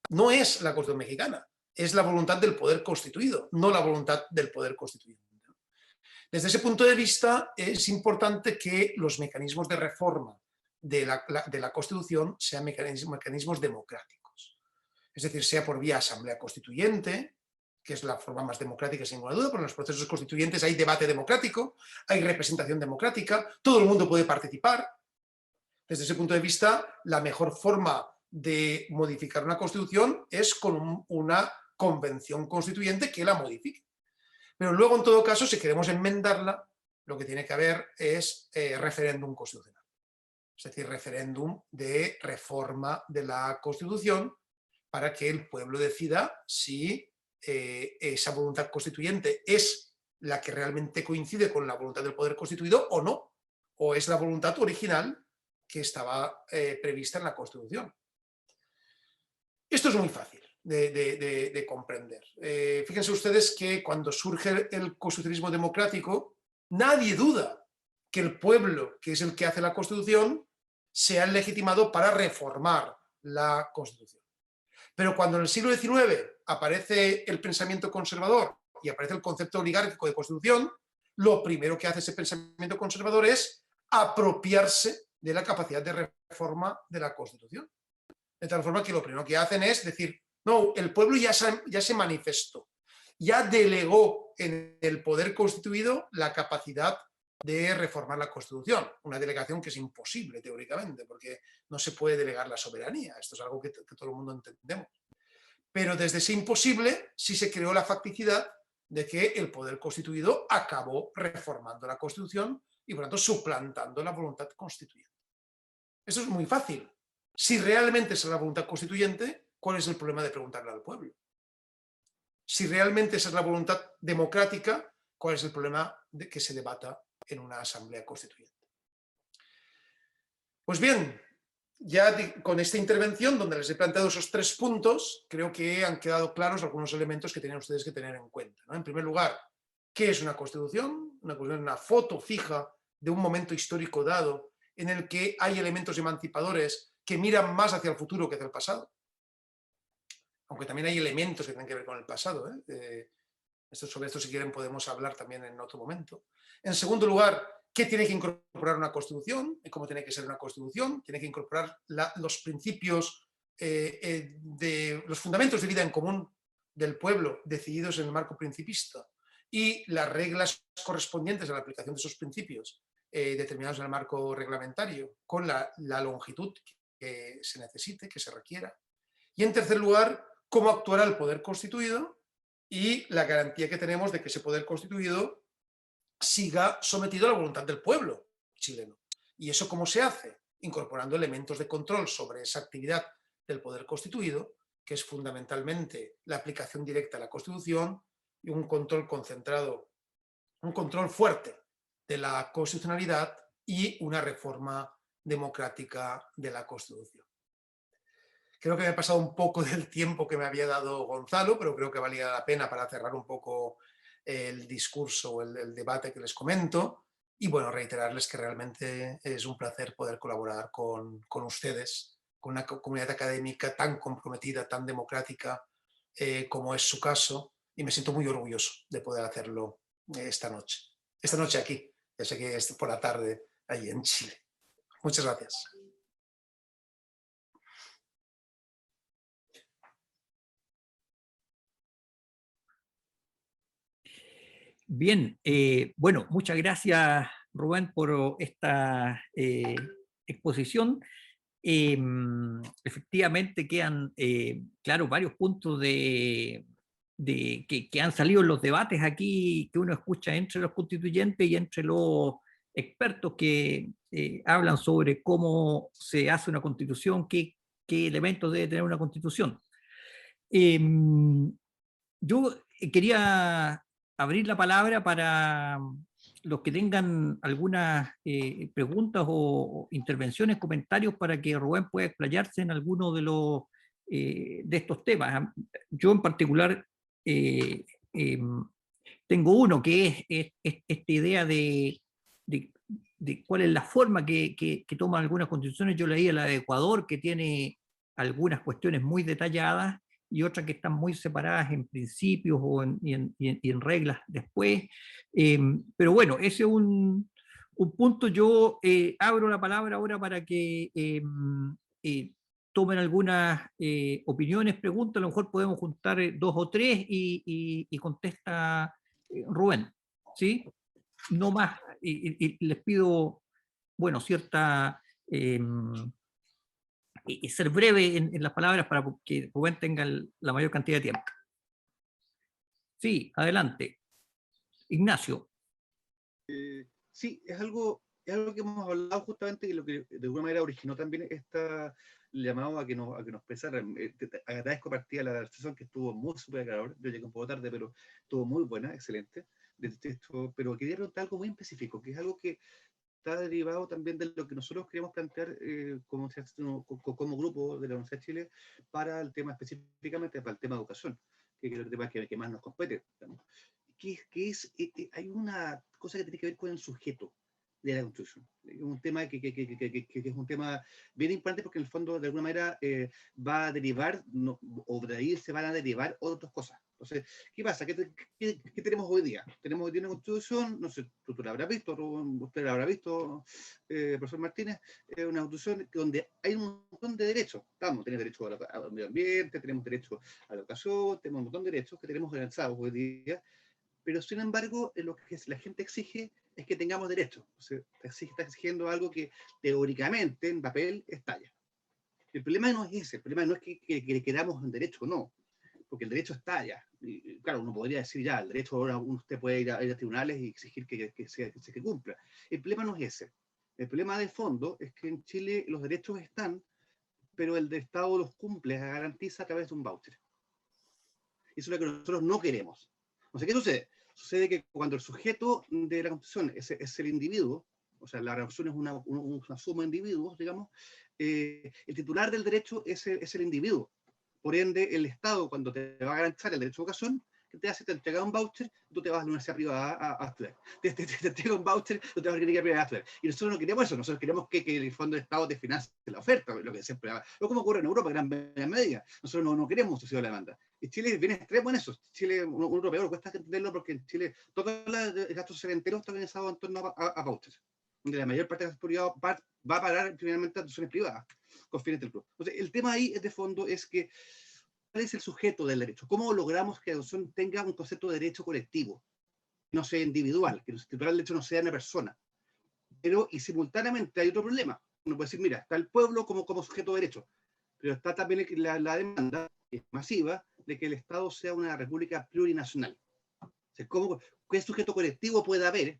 no es la Constitución mexicana, es la voluntad del poder constituido, no la voluntad del poder constituyente. Desde ese punto de vista, es importante que los mecanismos de reforma de la Constitución sean mecanismos democráticos. Es decir, sea por vía asamblea constituyente, que es la forma más democrática sin ninguna duda, porque en los procesos constituyentes hay debate democrático, hay representación democrática, todo el mundo puede participar. Desde ese punto de vista, la mejor forma de modificar una Constitución es con una convención constituyente que la modifique. Pero luego, en todo caso, si queremos enmendarla, lo que tiene que haber es referéndum constitucional. Es decir, referéndum de reforma de la Constitución para que el pueblo decida si esa voluntad constituyente es la que realmente coincide con la voluntad del poder constituido o no, o es la voluntad original que estaba prevista en la Constitución. Esto es muy fácil de comprender. Fíjense ustedes que cuando surge el constitucionalismo democrático, nadie duda que el pueblo, que es el que hace la Constitución, sea el legitimado para reformar la Constitución. Pero cuando en el siglo XIX aparece el pensamiento conservador y aparece el concepto oligárquico de Constitución, lo primero que hace ese pensamiento conservador es apropiarse de la capacidad de reforma de la Constitución. De tal forma que lo primero que hacen es decir, no, el pueblo ya se manifestó, ya delegó en el poder constituido la capacidad de reformar la Constitución. Una delegación que es imposible teóricamente, porque no se puede delegar la soberanía. Esto es algo que todo el mundo entendemos. Pero desde ese imposible sí se creó la facticidad de que el poder constituido acabó reformando la Constitución y por lo tanto suplantando la voluntad constituyente. Eso es muy fácil. Si realmente es la voluntad constituyente, ¿cuál es el problema de preguntarle al pueblo? Si realmente esa es la voluntad democrática, ¿cuál es el problema de que se debata en una asamblea constituyente? Pues bien, ya con esta intervención, donde les he planteado esos 3 puntos, creo que han quedado claros algunos elementos que tenían ustedes que tener en cuenta, ¿no? En primer lugar, ¿qué es una constitución? Una constitución es una foto fija de un momento histórico dado en el que hay elementos emancipadores que miran más hacia el futuro que hacia el pasado. Aunque también hay elementos que tienen que ver con el pasado. Sobre esto, si quieren, podemos hablar también en otro momento. En segundo lugar, ¿qué tiene que incorporar una Constitución? ¿Cómo tiene que ser una Constitución? Tiene que incorporar los principios, los fundamentos de vida en común del pueblo decididos en el marco principista y las reglas correspondientes a la aplicación de esos principios determinados en el marco reglamentario con la longitud que se necesite, que se requiera. Y en tercer lugar, cómo actuará el poder constituido y la garantía que tenemos de que ese poder constituido siga sometido a la voluntad del pueblo chileno. ¿Y eso cómo se hace? Incorporando elementos de control sobre esa actividad del poder constituido, que es fundamentalmente la aplicación directa a la Constitución, y un control concentrado, un control fuerte de la constitucionalidad y una reforma democrática de la Constitución. Creo que me he pasado un poco del tiempo que me había dado Gonzalo, pero creo que valía la pena para cerrar un poco el discurso o el debate que les comento. Y bueno, reiterarles que realmente es un placer poder colaborar con ustedes, con una comunidad académica tan comprometida, tan democrática como es su caso. Y me siento muy orgulloso de poder hacerlo esta noche. Esta noche aquí, ya sé que es por la tarde allí en Chile. Muchas gracias. Bien, bueno, muchas gracias, Rubén, por esta exposición. Efectivamente quedan, claro, varios puntos que han salido en los debates aquí, que uno escucha entre los constituyentes y entre los expertos que hablan sobre cómo se hace una constitución, qué elementos debe tener una constitución. Yo quería abrir la palabra para los que tengan algunas preguntas o intervenciones, comentarios, para que Rubén pueda explayarse en alguno de estos temas. Yo en particular tengo uno que es esta idea de cuál es la forma que toman algunas constituciones. Yo leía la de Ecuador, que tiene algunas cuestiones muy detalladas, y otras que están muy separadas en principios y en reglas después. Pero bueno, ese es un punto. Yo abro la palabra ahora para que tomen algunas opiniones, preguntas. A lo mejor podemos juntar dos o tres y contesta Rubén, ¿sí? No más. Y les pido, bueno, cierta... y ser breve en las palabras para que Rubén tenga la mayor cantidad de tiempo. Sí, adelante. Ignacio. Sí, es algo que hemos hablado justamente, y lo que de alguna manera originó también esta llamado a que nos expresaran. Agradezco partida la sesión, que estuvo muy súper agradable. Yo llegué un poco tarde, pero estuvo muy buena, excelente. Pero quería preguntar algo muy específico, que es algo que está derivado también de lo que nosotros queríamos plantear como grupo de la Universidad de Chile para el tema, específicamente para el tema de educación, que es el tema que más nos compete. Hay una cosa que tiene que ver con el sujeto de la Constitución. Un tema que es un tema bien importante, porque en el fondo, de alguna manera, va a derivar, o de ahí se van a derivar otras cosas. Entonces, ¿qué pasa? ¿Qué tenemos hoy día? Tenemos hoy día una Constitución, no sé, tú la habrás visto, usted la habrá visto, profesor Martínez, una Constitución donde hay un montón de derechos. Tenemos derecho al medio ambiente, tenemos derecho a la educación, tenemos un montón de derechos que tenemos garantizados hoy día, pero sin embargo, lo que la gente exige es que tengamos derechos. O sea, está exigiendo algo que teóricamente en papel estalla. El problema no es ese, el problema no es que queramos un derecho o no, porque el derecho estalla. Y, claro, uno podría decir ya, el derecho ahora usted puede ir a tribunales y exigir que se cumpla. El problema no es ese. El problema de fondo es que en Chile los derechos están, pero el Estado los cumple, garantiza a través de un voucher. Eso es lo que nosotros no queremos. O sea, ¿qué sucede? Sucede que cuando el sujeto de la Constitución es el individuo, o sea, la Constitución es una suma de individuos, digamos, el titular del derecho es el individuo. Por ende, el Estado, cuando te va a garantizar el derecho a educación, ¿qué te hace? Te entrega un voucher, tú te vas a la universidad privada a estudiar. Te entrega un voucher, tú te vas a la clínica privada a estudiar. Y nosotros no queremos eso, nosotros queremos que el fondo del Estado te financie la oferta, lo que siempre haga. Lo como ocurre en Europa, gran medida. Nosotros no queremos subsidio a la demanda. Y Chile viene extremo en eso. Chile, un europeo, cuesta entenderlo, porque en Chile todo el gasto social entero está organizado en torno a vouchers, donde la mayor parte de la seguridad va a parar finalmente a instituciones privadas con fines del club. Entonces, el tema ahí de fondo es que ¿cuál es el sujeto del derecho? ¿Cómo logramos que la educación tenga un concepto de derecho colectivo, no sea individual, que el titular del derecho no sea una persona? Pero, y simultáneamente hay otro problema. Uno puede decir, mira, está el pueblo como sujeto de derecho, pero está también la demanda, que es masiva, de que el Estado sea una república plurinacional. O sea, ¿qué sujeto colectivo puede haber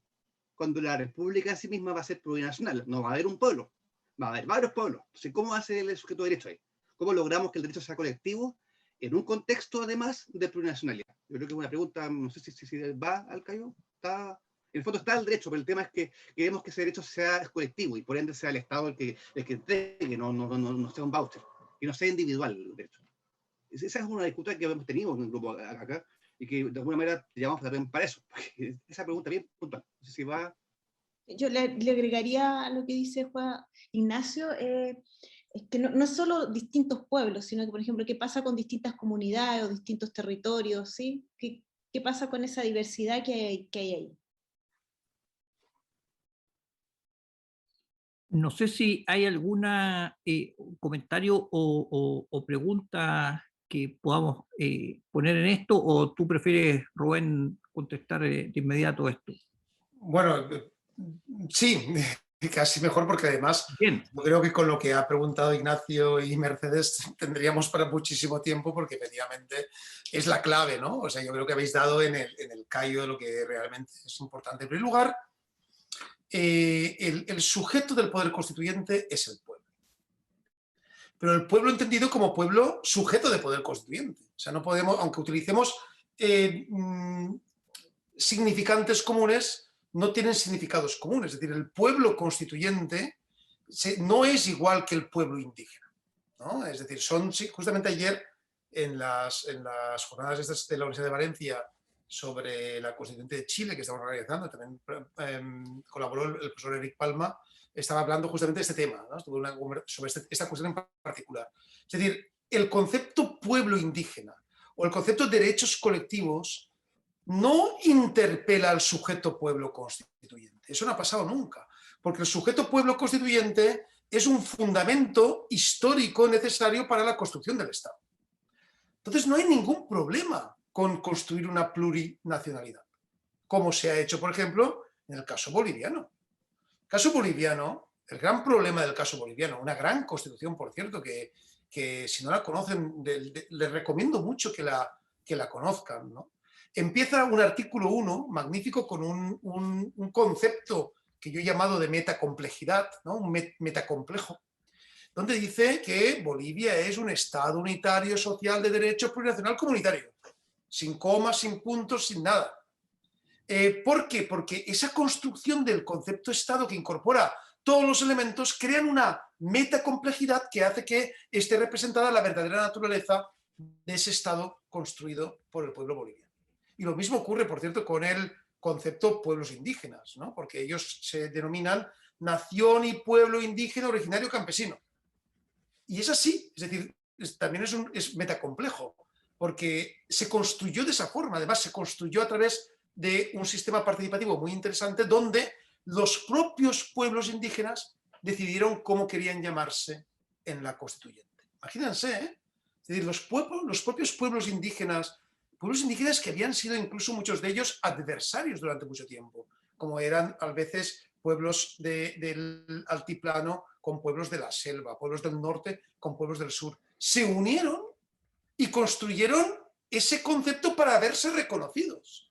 cuando la república en sí misma va a ser plurinacional? No va a haber un pueblo, va a haber varios pueblos. Entonces, ¿cómo hace el sujeto de derecho ahí? ¿Cómo logramos que el derecho sea colectivo en un contexto, además, de plurinacionalidad? Yo creo que es una pregunta, no sé si va al Cayo, está... En el fondo está el derecho, pero el tema es que queremos que ese derecho sea colectivo y por ende sea el Estado el que entregue, no sea un voucher, y no sea individual el derecho. Esa es una disputa que hemos tenido en el grupo acá y que de alguna manera te llamamos también para eso. Esa pregunta bien puntual. No sé si va... Yo le agregaría a lo que dice Juan Ignacio, es que no solo distintos pueblos, sino que, por ejemplo, qué pasa con distintas comunidades o distintos territorios, ¿sí? ¿Qué pasa con esa diversidad que hay ahí? No sé si hay alguna comentario o pregunta que podamos poner en esto, o tú prefieres, Rubén, contestar de inmediato esto. Bueno, sí, casi mejor, porque además Bien. yo creo que con lo que ha preguntado Ignacio y Mercedes tendríamos para muchísimo tiempo, porque efectivamente es la clave, ¿no? O sea, yo creo que habéis dado en el callo de lo que realmente es importante. En primer lugar, el sujeto del poder constituyente es el pueblo. Pero el pueblo entendido como pueblo sujeto de poder constituyente. O sea, no podemos, aunque utilicemos significantes comunes, no tienen significados comunes. Es decir, el pueblo constituyente no es igual que el pueblo indígena, ¿no? Es decir, justamente ayer en las jornadas de la Universidad de Valencia sobre la Constituyente de Chile, que estamos organizando, también colaboró el profesor Eric Palma, estaba hablando justamente de este tema, ¿no? Sobre esta cuestión en particular. Es decir, el concepto pueblo indígena o el concepto de derechos colectivos no interpela al sujeto pueblo constituyente. Eso no ha pasado nunca, porque el sujeto pueblo constituyente es un fundamento histórico necesario para la construcción del Estado. Entonces no hay ningún problema con construir una plurinacionalidad, como se ha hecho, por ejemplo, en el caso boliviano. El caso boliviano, el gran problema del caso boliviano, una gran constitución, por cierto, que si no la conocen, les recomiendo mucho que la conozcan, ¿no? Empieza un artículo 1 magnífico con un concepto que yo he llamado de metacomplejidad, ¿no? Un metacomplejo, donde dice que Bolivia es un Estado unitario social de derecho plurinacional comunitario, sin comas, sin puntos, sin nada. ¿Por qué? Porque esa construcción del concepto Estado que incorpora todos los elementos crean una metacomplejidad que hace que esté representada la verdadera naturaleza de ese Estado construido por el pueblo boliviano. Y lo mismo ocurre, por cierto, con el concepto pueblos indígenas, ¿no? Porque ellos se denominan nación y pueblo indígena originario campesino. Y es así, es decir, también es metacomplejo, porque se construyó de esa forma. Además, se construyó a través de un sistema participativo muy interesante donde los propios pueblos indígenas decidieron cómo querían llamarse en la constituyente. Imagínense, ¿eh? Es decir, los propios pueblos indígenas que habían sido incluso muchos de ellos adversarios durante mucho tiempo, como eran a veces pueblos del altiplano con pueblos de la selva, pueblos del norte con pueblos del sur, se unieron y construyeron ese concepto para verse reconocidos.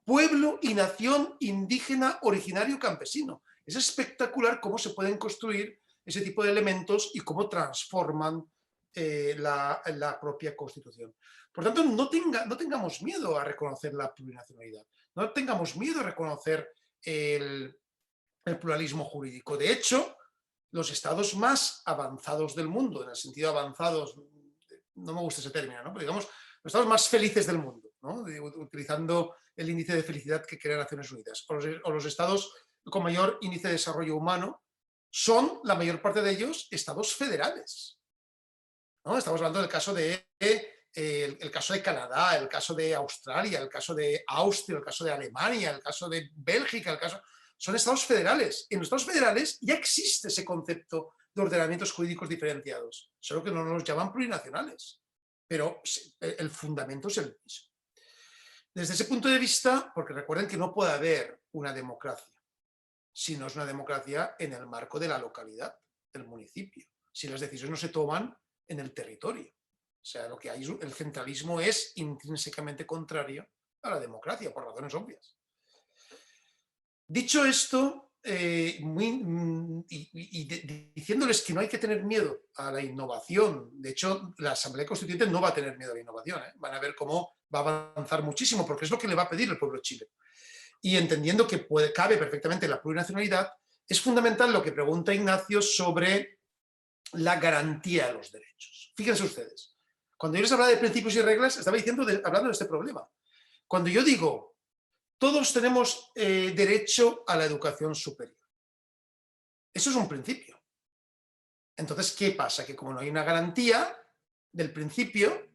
Pueblo y nación indígena originario campesino. Es espectacular cómo se pueden construir ese tipo de elementos y cómo transforman la propia Constitución. Por tanto, no tengamos miedo a reconocer la plurinacionalidad, no tengamos miedo a reconocer el pluralismo jurídico. De hecho, los estados más avanzados del mundo, en el sentido avanzados, no me gusta ese término, ¿no? Pero digamos, los estados más felices del mundo, ¿no? Utilizando el índice de felicidad que crea Naciones Unidas, o los estados con mayor índice de desarrollo humano, son, la mayor parte de ellos, estados federales, ¿no? Estamos hablando del caso el caso de Canadá, el caso de Australia, el caso de Austria, el caso de Alemania, el caso de Bélgica, son estados federales. En los estados federales ya existe ese concepto de ordenamientos jurídicos diferenciados, solo que no nos llaman plurinacionales, pero el fundamento es el mismo. Desde ese punto de vista, porque recuerden que no puede haber una democracia si no es una democracia en el marco de la localidad, del municipio, si las decisiones no se toman en el territorio. O sea, lo que hay, el centralismo es intrínsecamente contrario a la democracia, por razones obvias. Dicho esto, diciéndoles que no hay que tener miedo a la innovación. De hecho, la Asamblea Constituyente no va a tener miedo a la innovación, ¿eh? Van a ver cómo va a avanzar muchísimo, porque es lo que le va a pedir el pueblo chileno. Y entendiendo que cabe perfectamente la plurinacionalidad, es fundamental lo que pregunta Ignacio sobre la garantía de los derechos. Fíjense ustedes, cuando yo les hablaba de principios y reglas, estaba hablando de este problema. Cuando yo digo, todos tenemos derecho a la educación superior, eso es un principio. Entonces, ¿qué pasa? Que como no hay una garantía del principio,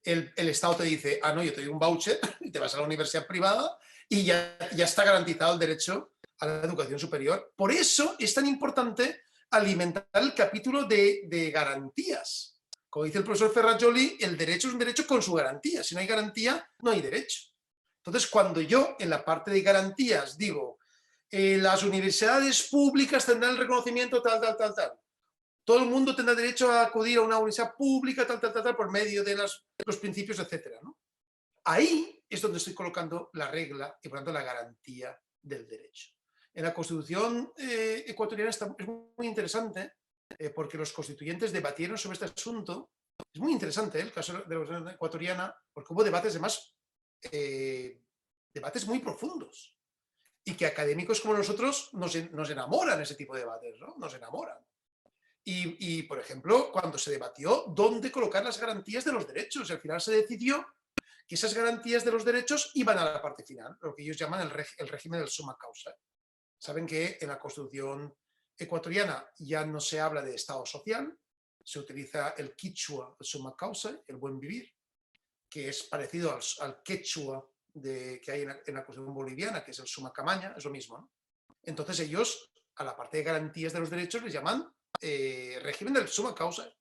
el Estado te dice, ah, no, yo te doy un voucher y te vas a la universidad privada y ya está garantizado el derecho a la educación superior. Por eso es tan importante alimentar el capítulo de garantías. Como dice el profesor Ferrajoli, el derecho es un derecho con su garantía. Si no hay garantía, no hay derecho. Entonces, cuando yo en la parte de garantías digo, las universidades públicas tendrán el reconocimiento tal, todo el mundo tendrá derecho a acudir a una universidad pública tal, por medio de los principios, etcétera, ¿no? Ahí es donde estoy colocando la regla y por tanto la garantía del derecho. En la Constitución ecuatoriana es muy interesante porque los constituyentes debatieron sobre este asunto. Es muy interesante el caso de la Constitución ecuatoriana porque hubo debates además debates muy profundos y que académicos como nosotros nos enamoran ese tipo de debates, ¿no? Nos enamoran. Y, por ejemplo, cuando se debatió dónde colocar las garantías de los derechos, al final se decidió que esas garantías de los derechos iban a la parte final, lo que ellos llaman el régimen del summa causa. Saben que en la Constitución ecuatoriana ya no se habla de Estado social, se utiliza el quichua, el summa causa, el buen vivir, que es parecido al quechua que hay en la Constitución boliviana, que es el summa camaña, es lo mismo, ¿no? Entonces ellos, a la parte de garantías de los derechos, les llaman régimen del summa causa,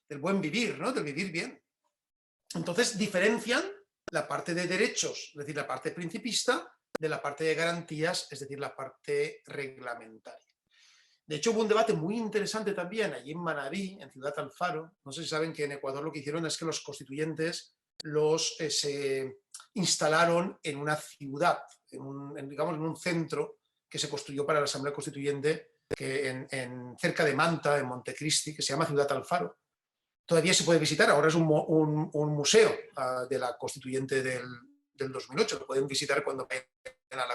del buen vivir, ¿no? Del vivir bien. Entonces diferencian la parte de derechos, es decir, la parte principista, de la parte de garantías, es decir, la parte reglamentaria. De hecho, hubo un debate muy interesante también allí en Manabí, en Ciudad Alfaro. No sé si saben que en Ecuador lo que hicieron es que los constituyentes se instalaron en una ciudad, digamos, en un centro que se construyó para la Asamblea Constituyente cerca de Manta, en Montecristi, que se llama Ciudad Alfaro. Todavía se puede visitar, ahora es un museo de la Constituyente del 2008, lo pueden visitar cuando vayan a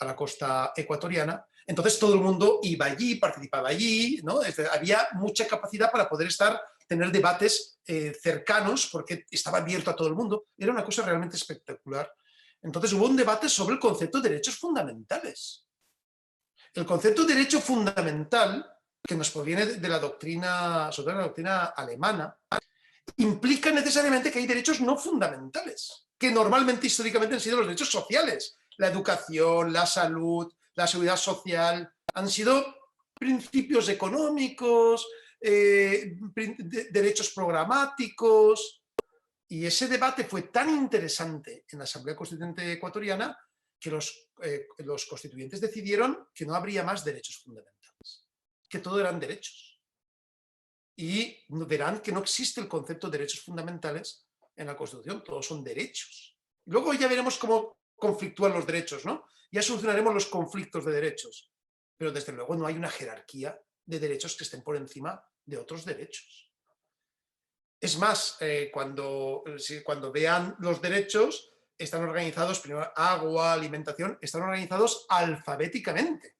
la costa ecuatoriana. Entonces todo el mundo iba allí, participaba allí, ¿no? Había mucha capacidad para poder tener debates cercanos porque estaba abierto a todo el mundo. Era una cosa realmente espectacular. Entonces hubo un debate sobre el concepto de derechos fundamentales. El concepto de derecho fundamental, que nos proviene de la doctrina, sobre todo la doctrina alemana, implica necesariamente que hay derechos no fundamentales, que normalmente históricamente han sido los derechos sociales. La educación, la salud, la seguridad social, han sido principios económicos, derechos programáticos. Y ese debate fue tan interesante en la Asamblea Constituyente ecuatoriana que los constituyentes decidieron que no habría más derechos fundamentales, que todo eran derechos. Y verán que no existe el concepto de derechos fundamentales en la Constitución, todos son derechos. Luego ya veremos cómo conflictúan los derechos, ¿no? Ya solucionaremos los conflictos de derechos, pero desde luego no hay una jerarquía de derechos que estén por encima de otros derechos. Es más, cuando vean los derechos, están organizados, primero agua, alimentación, están organizados alfabéticamente,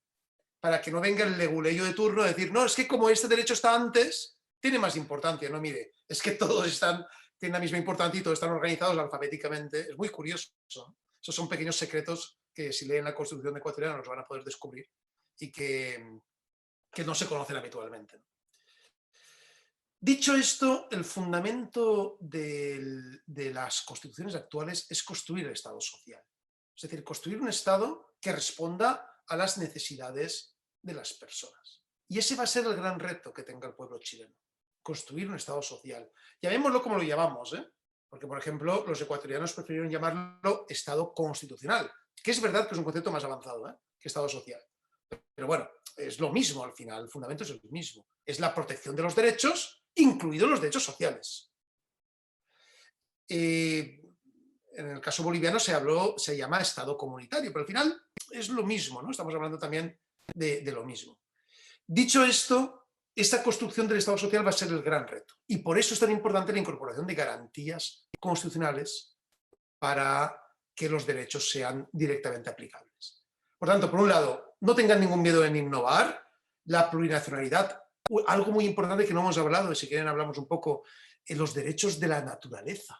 para que no venga el leguleyo de turno a decir, no, es que como este derecho está antes, tiene más importancia. No, mire, es que todos tienen la misma importancia y todos están organizados alfabéticamente. Es muy curioso. Esos son pequeños secretos que si leen la Constitución ecuatoriana los van a poder descubrir y que no se conocen habitualmente. Dicho esto, el fundamento de las constituciones actuales es construir el Estado social. Es decir, construir un Estado que responda a las necesidades de las personas. Y ese va a ser el gran reto que tenga el pueblo chileno, construir un Estado social. Llamémoslo como lo llamamos, ¿eh? Porque, por ejemplo, los ecuatorianos prefirieron llamarlo Estado constitucional, que es verdad que es un concepto más avanzado, ¿eh?, que Estado social. Pero bueno, es lo mismo al final, el fundamento es el mismo. Es la protección de los derechos, incluidos los derechos sociales. En el caso boliviano se llama Estado comunitario, pero al final es lo mismo, ¿no? Estamos hablando también de lo mismo. Dicho esto, esta construcción del Estado social va a ser el gran reto. Y por eso es tan importante la incorporación de garantías constitucionales para que los derechos sean directamente aplicables. Por tanto, por un lado, no tengan ningún miedo en innovar, la plurinacionalidad, algo muy importante que no hemos hablado, y si quieren hablamos un poco, en los derechos de la naturaleza,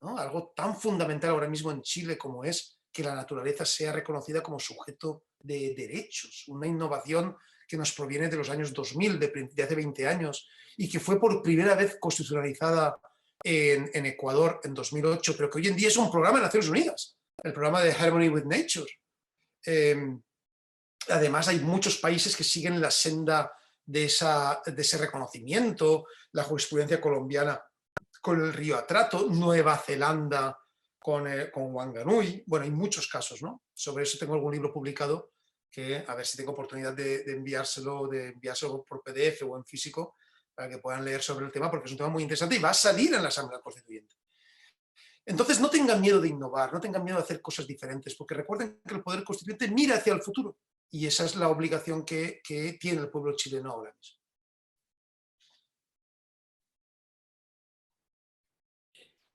¿no? Algo tan fundamental ahora mismo en Chile como es que la naturaleza sea reconocida como sujeto de derechos, una innovación que nos proviene de los años 2000, de hace 20 años, y que fue por primera vez constitucionalizada en Ecuador en 2008, pero que hoy en día es un programa de Naciones Unidas, el programa de Harmony with Nature. Además, hay muchos países que siguen la senda de ese reconocimiento, la jurisprudencia colombiana con el río Atrato, Nueva Zelanda con Wanganui. Bueno, hay muchos casos, ¿no? Sobre eso tengo algún libro publicado que a ver si tengo oportunidad de enviárselo por PDF o en físico para que puedan leer sobre el tema, porque es un tema muy interesante y va a salir en la Asamblea Constituyente. Entonces, no tengan miedo de innovar, no tengan miedo de hacer cosas diferentes, porque recuerden que el Poder Constituyente mira hacia el futuro y esa es la obligación que tiene el pueblo chileno ahora mismo.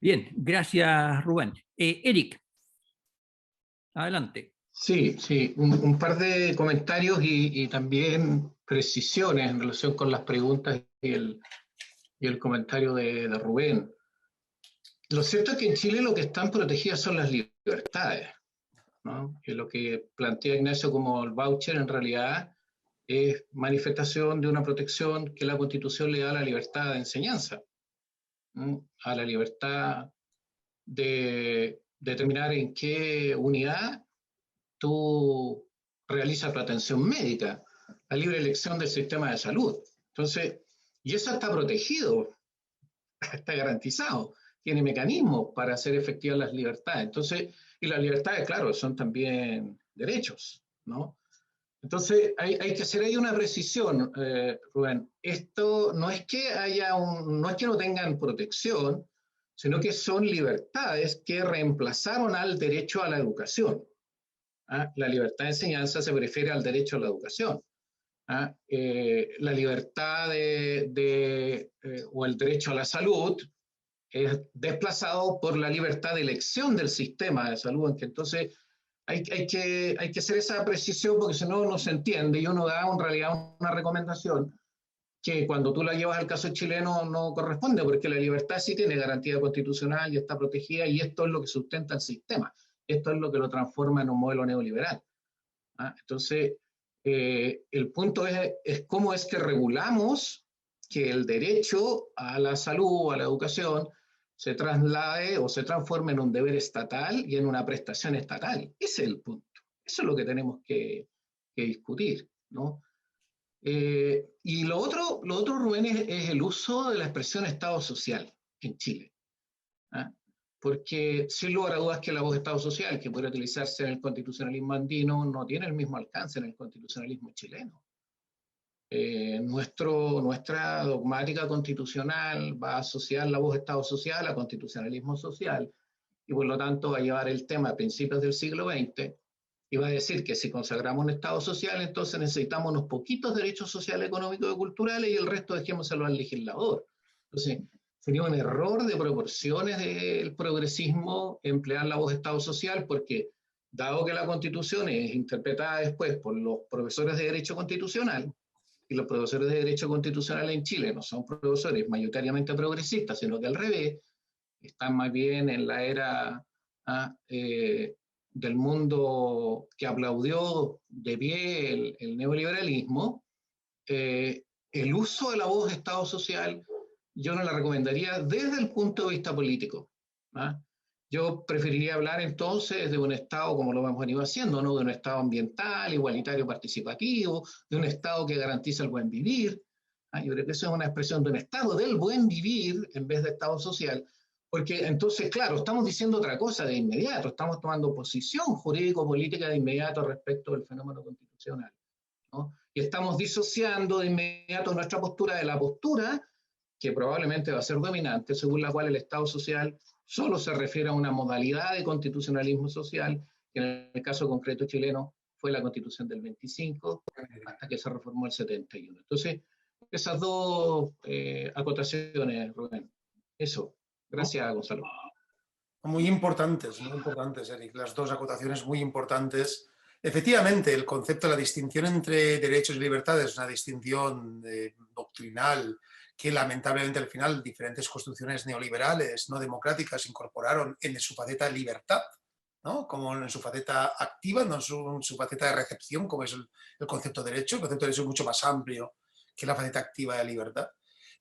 Bien, gracias Rubén. Eric, adelante. Sí, un par de comentarios y también precisiones en relación con las preguntas y el comentario de Rubén. Lo cierto es que en Chile lo que están protegidas son las libertades, ¿no? Que lo que plantea Ignacio como el voucher en realidad es manifestación de una protección que la Constitución le da a la libertad de enseñanza, ¿no? A la libertad de determinar en qué unidad tú realizas tu atención médica, la libre elección del sistema de salud. Entonces, y eso está protegido, está garantizado, tiene mecanismos para hacer efectivas las libertades. Entonces, y las libertades, claro, son también derechos, ¿no? Entonces, hay que hacer ahí una precisión, Rubén. Esto no es que no es que no tengan protección, sino que son libertades que reemplazaron al derecho a la educación. ¿Ah? La libertad de enseñanza se refiere al derecho a la educación. ¿Ah? La libertad o el derecho a la salud es desplazado por la libertad de elección del sistema de salud, en que entonces hay que hacer esa precisión porque si no, no se entiende y uno da en realidad una recomendación que cuando tú la llevas al caso chileno no corresponde, porque la libertad sí tiene garantía constitucional y está protegida y esto es lo que sustenta el sistema. Esto es lo que lo transforma en un modelo neoliberal. ¿Ah? Entonces, el punto es cómo es que regulamos que el derecho a la salud, a la educación, se traslade o se transforme en un deber estatal y en una prestación estatal. Ese es el punto. Eso es lo que tenemos que discutir, ¿no? Y lo otro, Rubén, es el uso de la expresión Estado social en Chile. ¿Ah? Porque sin lugar a dudas que la voz de Estado social, que puede utilizarse en el constitucionalismo andino, no tiene el mismo alcance en el constitucionalismo chileno. Nuestra dogmática constitucional va a asociar la voz de Estado social a constitucionalismo social y por lo tanto va a llevar el tema a principios del siglo XX y va a decir que si consagramos un Estado social, entonces necesitamos unos poquitos derechos sociales, económicos y culturales y el resto dejémoselo al legislador. Entonces, sería un error de proporciones del progresismo emplear la voz de Estado social porque, dado que la Constitución es interpretada después por los profesores de Derecho Constitucional, y los profesores de Derecho Constitucional en Chile no son profesores mayoritariamente progresistas, sino que al revés, están más bien en la era del mundo que aplaudió de pie el neoliberalismo, el uso de la voz de Estado social yo no la recomendaría desde el punto de vista político. ¿Ah? Yo preferiría hablar entonces de un Estado como lo hemos venido haciendo, ¿no? De un Estado ambiental, igualitario, participativo, de un Estado que garantiza el buen vivir. ¿Ah? Yo creo que eso es una expresión de un Estado del buen vivir en vez de Estado social, porque entonces, claro, estamos diciendo otra cosa de inmediato, estamos tomando posición jurídico-política de inmediato respecto del fenómeno constitucional, ¿no? Y estamos disociando de inmediato nuestra postura de la postura que probablemente va a ser dominante, según la cual el Estado social solo se refiere a una modalidad de constitucionalismo social, que en el caso concreto chileno fue la Constitución del 25, hasta que se reformó el 71. Entonces, esas dos acotaciones, Rubén. Eso. Gracias, Gonzalo. Muy importantes, Eric. Las dos acotaciones muy importantes. Efectivamente, el concepto, la distinción entre derechos y libertades es una distinción doctrinal que lamentablemente al final diferentes constituciones neoliberales, no democráticas, incorporaron en su faceta libertad, ¿no? Como en su faceta activa, no en su faceta de recepción, como es el concepto de derecho. El concepto de derecho es mucho más amplio que la faceta activa de libertad.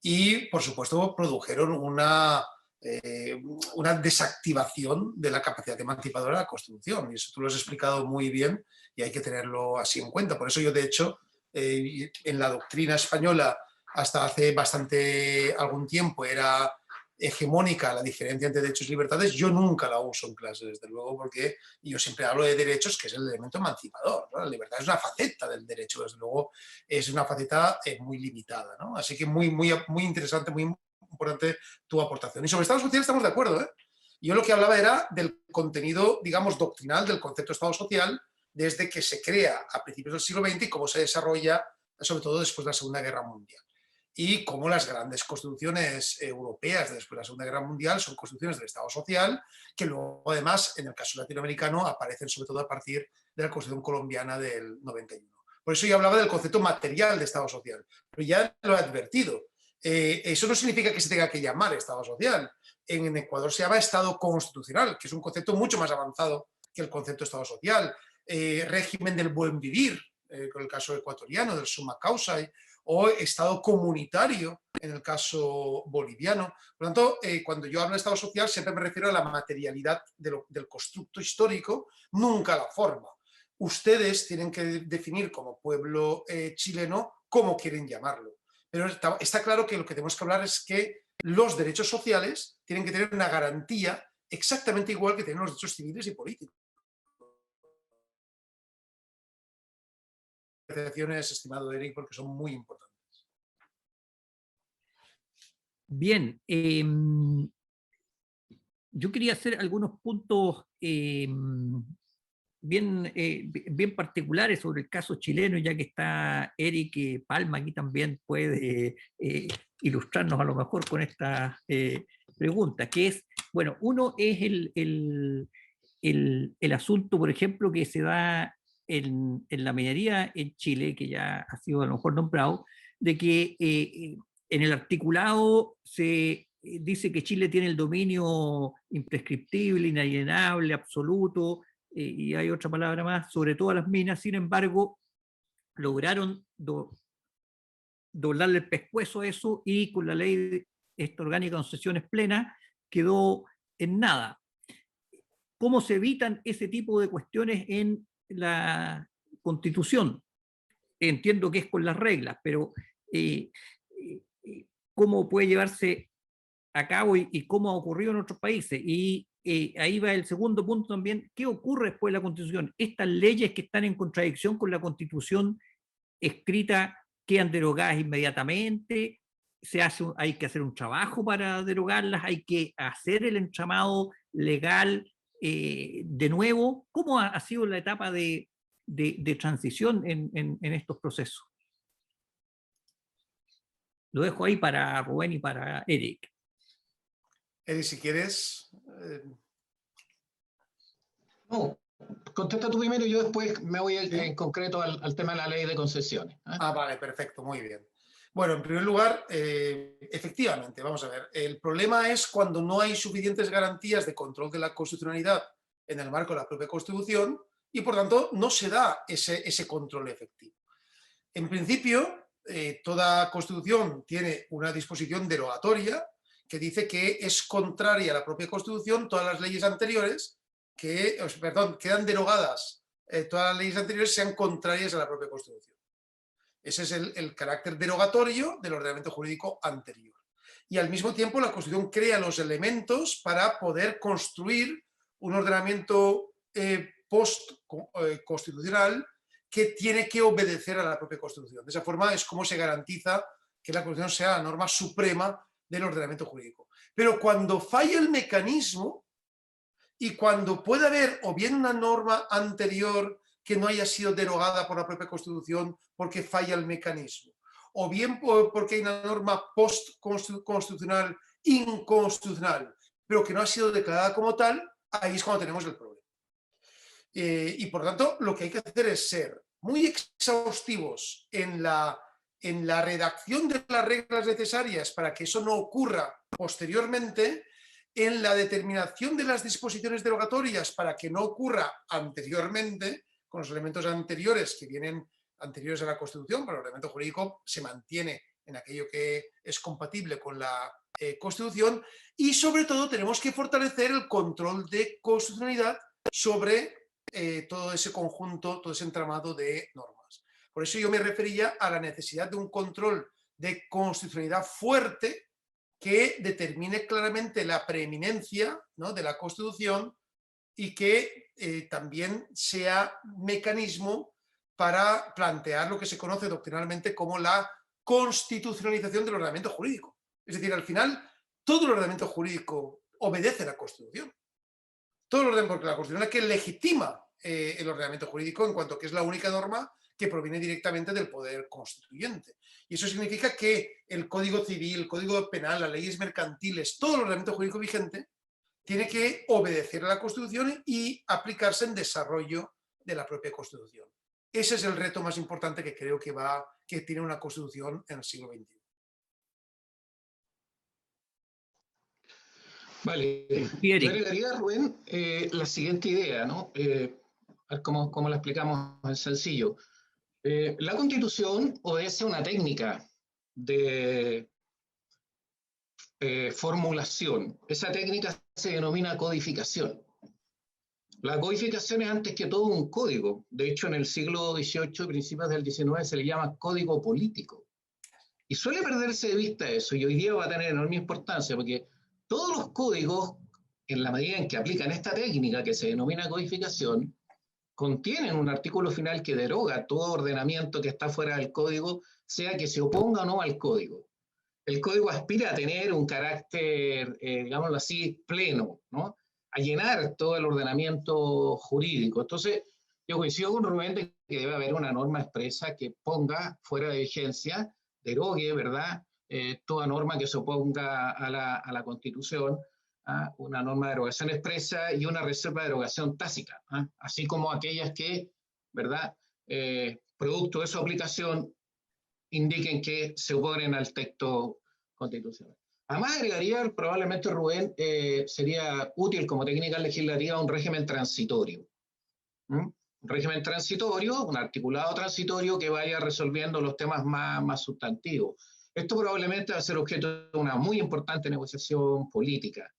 Y, por supuesto, produjeron una desactivación de la capacidad emancipadora de la Constitución. Y eso tú lo has explicado muy bien y hay que tenerlo así en cuenta. Por eso yo, de hecho, en la doctrina española, hasta hace algún tiempo, era hegemónica la diferencia entre derechos y libertades. Yo nunca la uso en clase, desde luego, porque yo siempre hablo de derechos, que es el elemento emancipador, ¿no? La libertad es una faceta del derecho, desde luego es una faceta muy limitada, ¿no? Así que muy interesante, muy importante tu aportación. Y sobre Estado social estamos de acuerdo, ¿eh? Yo lo que hablaba era del contenido, digamos, doctrinal del concepto de Estado social desde que se crea a principios del siglo XX y cómo se desarrolla, sobre todo después de la Segunda Guerra Mundial. Y cómo las grandes constituciones europeas después de la Segunda Guerra Mundial son constituciones del Estado social, que luego, además, en el caso latinoamericano, aparecen sobre todo a partir de la Constitución colombiana del 91. Por eso yo hablaba del concepto material de Estado social, pero ya lo he advertido. Eso no significa que se tenga que llamar Estado social. En Ecuador se llama Estado constitucional, que es un concepto mucho más avanzado que el concepto de Estado social. Régimen del buen vivir, con el caso ecuatoriano, del summa causa, o Estado comunitario, en el caso boliviano. Por lo tanto, cuando yo hablo de Estado social, siempre me refiero a la materialidad del constructo histórico, nunca a la forma. Ustedes tienen que definir como pueblo chileno cómo quieren llamarlo. Pero está claro que lo que tenemos que hablar es que los derechos sociales tienen que tener una garantía exactamente igual que tienen los derechos civiles y políticos. Estimado Eric, porque son muy importantes. Bien, yo quería hacer algunos puntos bien particulares sobre el caso chileno, ya que está Eric Palma aquí también puede ilustrarnos a lo mejor con esta pregunta, que es, bueno, uno es el asunto, por ejemplo, que se da en la minería en Chile, que ya ha sido a lo mejor nombrado, de que en el articulado se dice que Chile tiene el dominio imprescriptible, inalienable, absoluto, y hay otra palabra más, sobre todas las minas. Sin embargo, lograron doblarle el pescuezo a eso y con la ley orgánica de concesiones plenas quedó en nada. ¿Cómo se evitan ese tipo de cuestiones en la Constitución? Entiendo que es con las reglas, pero ¿cómo puede llevarse a cabo y cómo ha ocurrido en otros países? Y ahí va el segundo punto también. ¿Qué ocurre después de la Constitución? Estas leyes que están en contradicción con la Constitución escrita quedan derogadas inmediatamente. Hay que hacer un trabajo para derogarlas, hay que hacer el entramado legal de nuevo. ¿Cómo ha sido la etapa de transición en estos procesos? Lo dejo ahí para Rubén y para Eric. Eric, si quieres. No, contesta tú primero y yo después me voy en concreto al tema de la ley de concesiones. Vale, perfecto, muy bien. Bueno, en primer lugar, efectivamente, vamos a ver, el problema es cuando no hay suficientes garantías de control de la constitucionalidad en el marco de la propia Constitución y, por tanto, no se da ese control efectivo. En principio, toda Constitución tiene una disposición derogatoria que dice que es contraria a la propia Constitución todas las leyes anteriores quedan derogadas, todas las leyes anteriores sean contrarias a la propia Constitución. Ese es el carácter derogatorio del ordenamiento jurídico anterior. Y al mismo tiempo la Constitución crea los elementos para poder construir un ordenamiento post-constitucional que tiene que obedecer a la propia Constitución. De esa forma es como se garantiza que la Constitución sea la norma suprema del ordenamiento jurídico. Pero cuando falla el mecanismo y cuando puede haber o bien una norma anterior que no haya sido derogada por la propia Constitución porque falla el mecanismo, o bien porque hay una norma post-constitucional inconstitucional, pero que no ha sido declarada como tal, ahí es cuando tenemos el problema. Y por lo tanto, lo que hay que hacer es ser muy exhaustivos en la redacción de las reglas necesarias para que eso no ocurra posteriormente, en la determinación de las disposiciones derogatorias para que no ocurra anteriormente, con los elementos anteriores que vienen anteriores a la Constitución, pero el ordenamiento jurídico se mantiene en aquello que es compatible con la Constitución, y sobre todo tenemos que fortalecer el control de constitucionalidad sobre todo ese conjunto, todo ese entramado de normas. Por eso yo me refería a la necesidad de un control de constitucionalidad fuerte que determine claramente la preeminencia, ¿no?, de la Constitución, y que también sea mecanismo para plantear lo que se conoce doctrinalmente como la constitucionalización del ordenamiento jurídico. Es decir, al final, todo el ordenamiento jurídico obedece a la Constitución. Todo el ordenamiento, porque la Constitución es la que legitima el ordenamiento jurídico, en cuanto que es la única norma que proviene directamente del poder constituyente. Y eso significa que el Código Civil, el Código Penal, las leyes mercantiles, todo el ordenamiento jurídico vigente tiene que obedecer a la Constitución y aplicarse en desarrollo de la propia Constitución. Ese es el reto más importante que creo que tiene una Constitución en el siglo XXI. Vale, yo agregaría, Rubén, la siguiente idea, ¿no? A ver cómo la explicamos en sencillo. La Constitución obedece a una técnica de formulación. Esa técnica se denomina codificación. La codificación es antes que todo un código. De hecho, en el siglo XVIII, principios del XIX, se le llama código político. Y suele perderse de vista eso, y hoy día va a tener enorme importancia, porque todos los códigos, en la medida en que aplican esta técnica que se denomina codificación, contienen un artículo final que deroga todo ordenamiento que está fuera del código, sea que se oponga o no al código. El código aspira a tener un carácter, digámoslo así, pleno, ¿no?, a llenar todo el ordenamiento jurídico. Entonces, yo coincido con Rubén de que debe haber una norma expresa que ponga fuera de vigencia, derogue, ¿verdad?, toda norma que se oponga a la Constitución, una norma de derogación expresa y una reserva de derogación tácita, así como aquellas que, ¿verdad?, producto de su aplicación, indiquen que se oponen al texto constitucional. Además, agregaría, probablemente, Rubén, sería útil como técnica legislativa un régimen transitorio. Un régimen transitorio, un articulado transitorio que vaya resolviendo los temas más sustantivos. Esto probablemente va a ser objeto de una muy importante negociación política,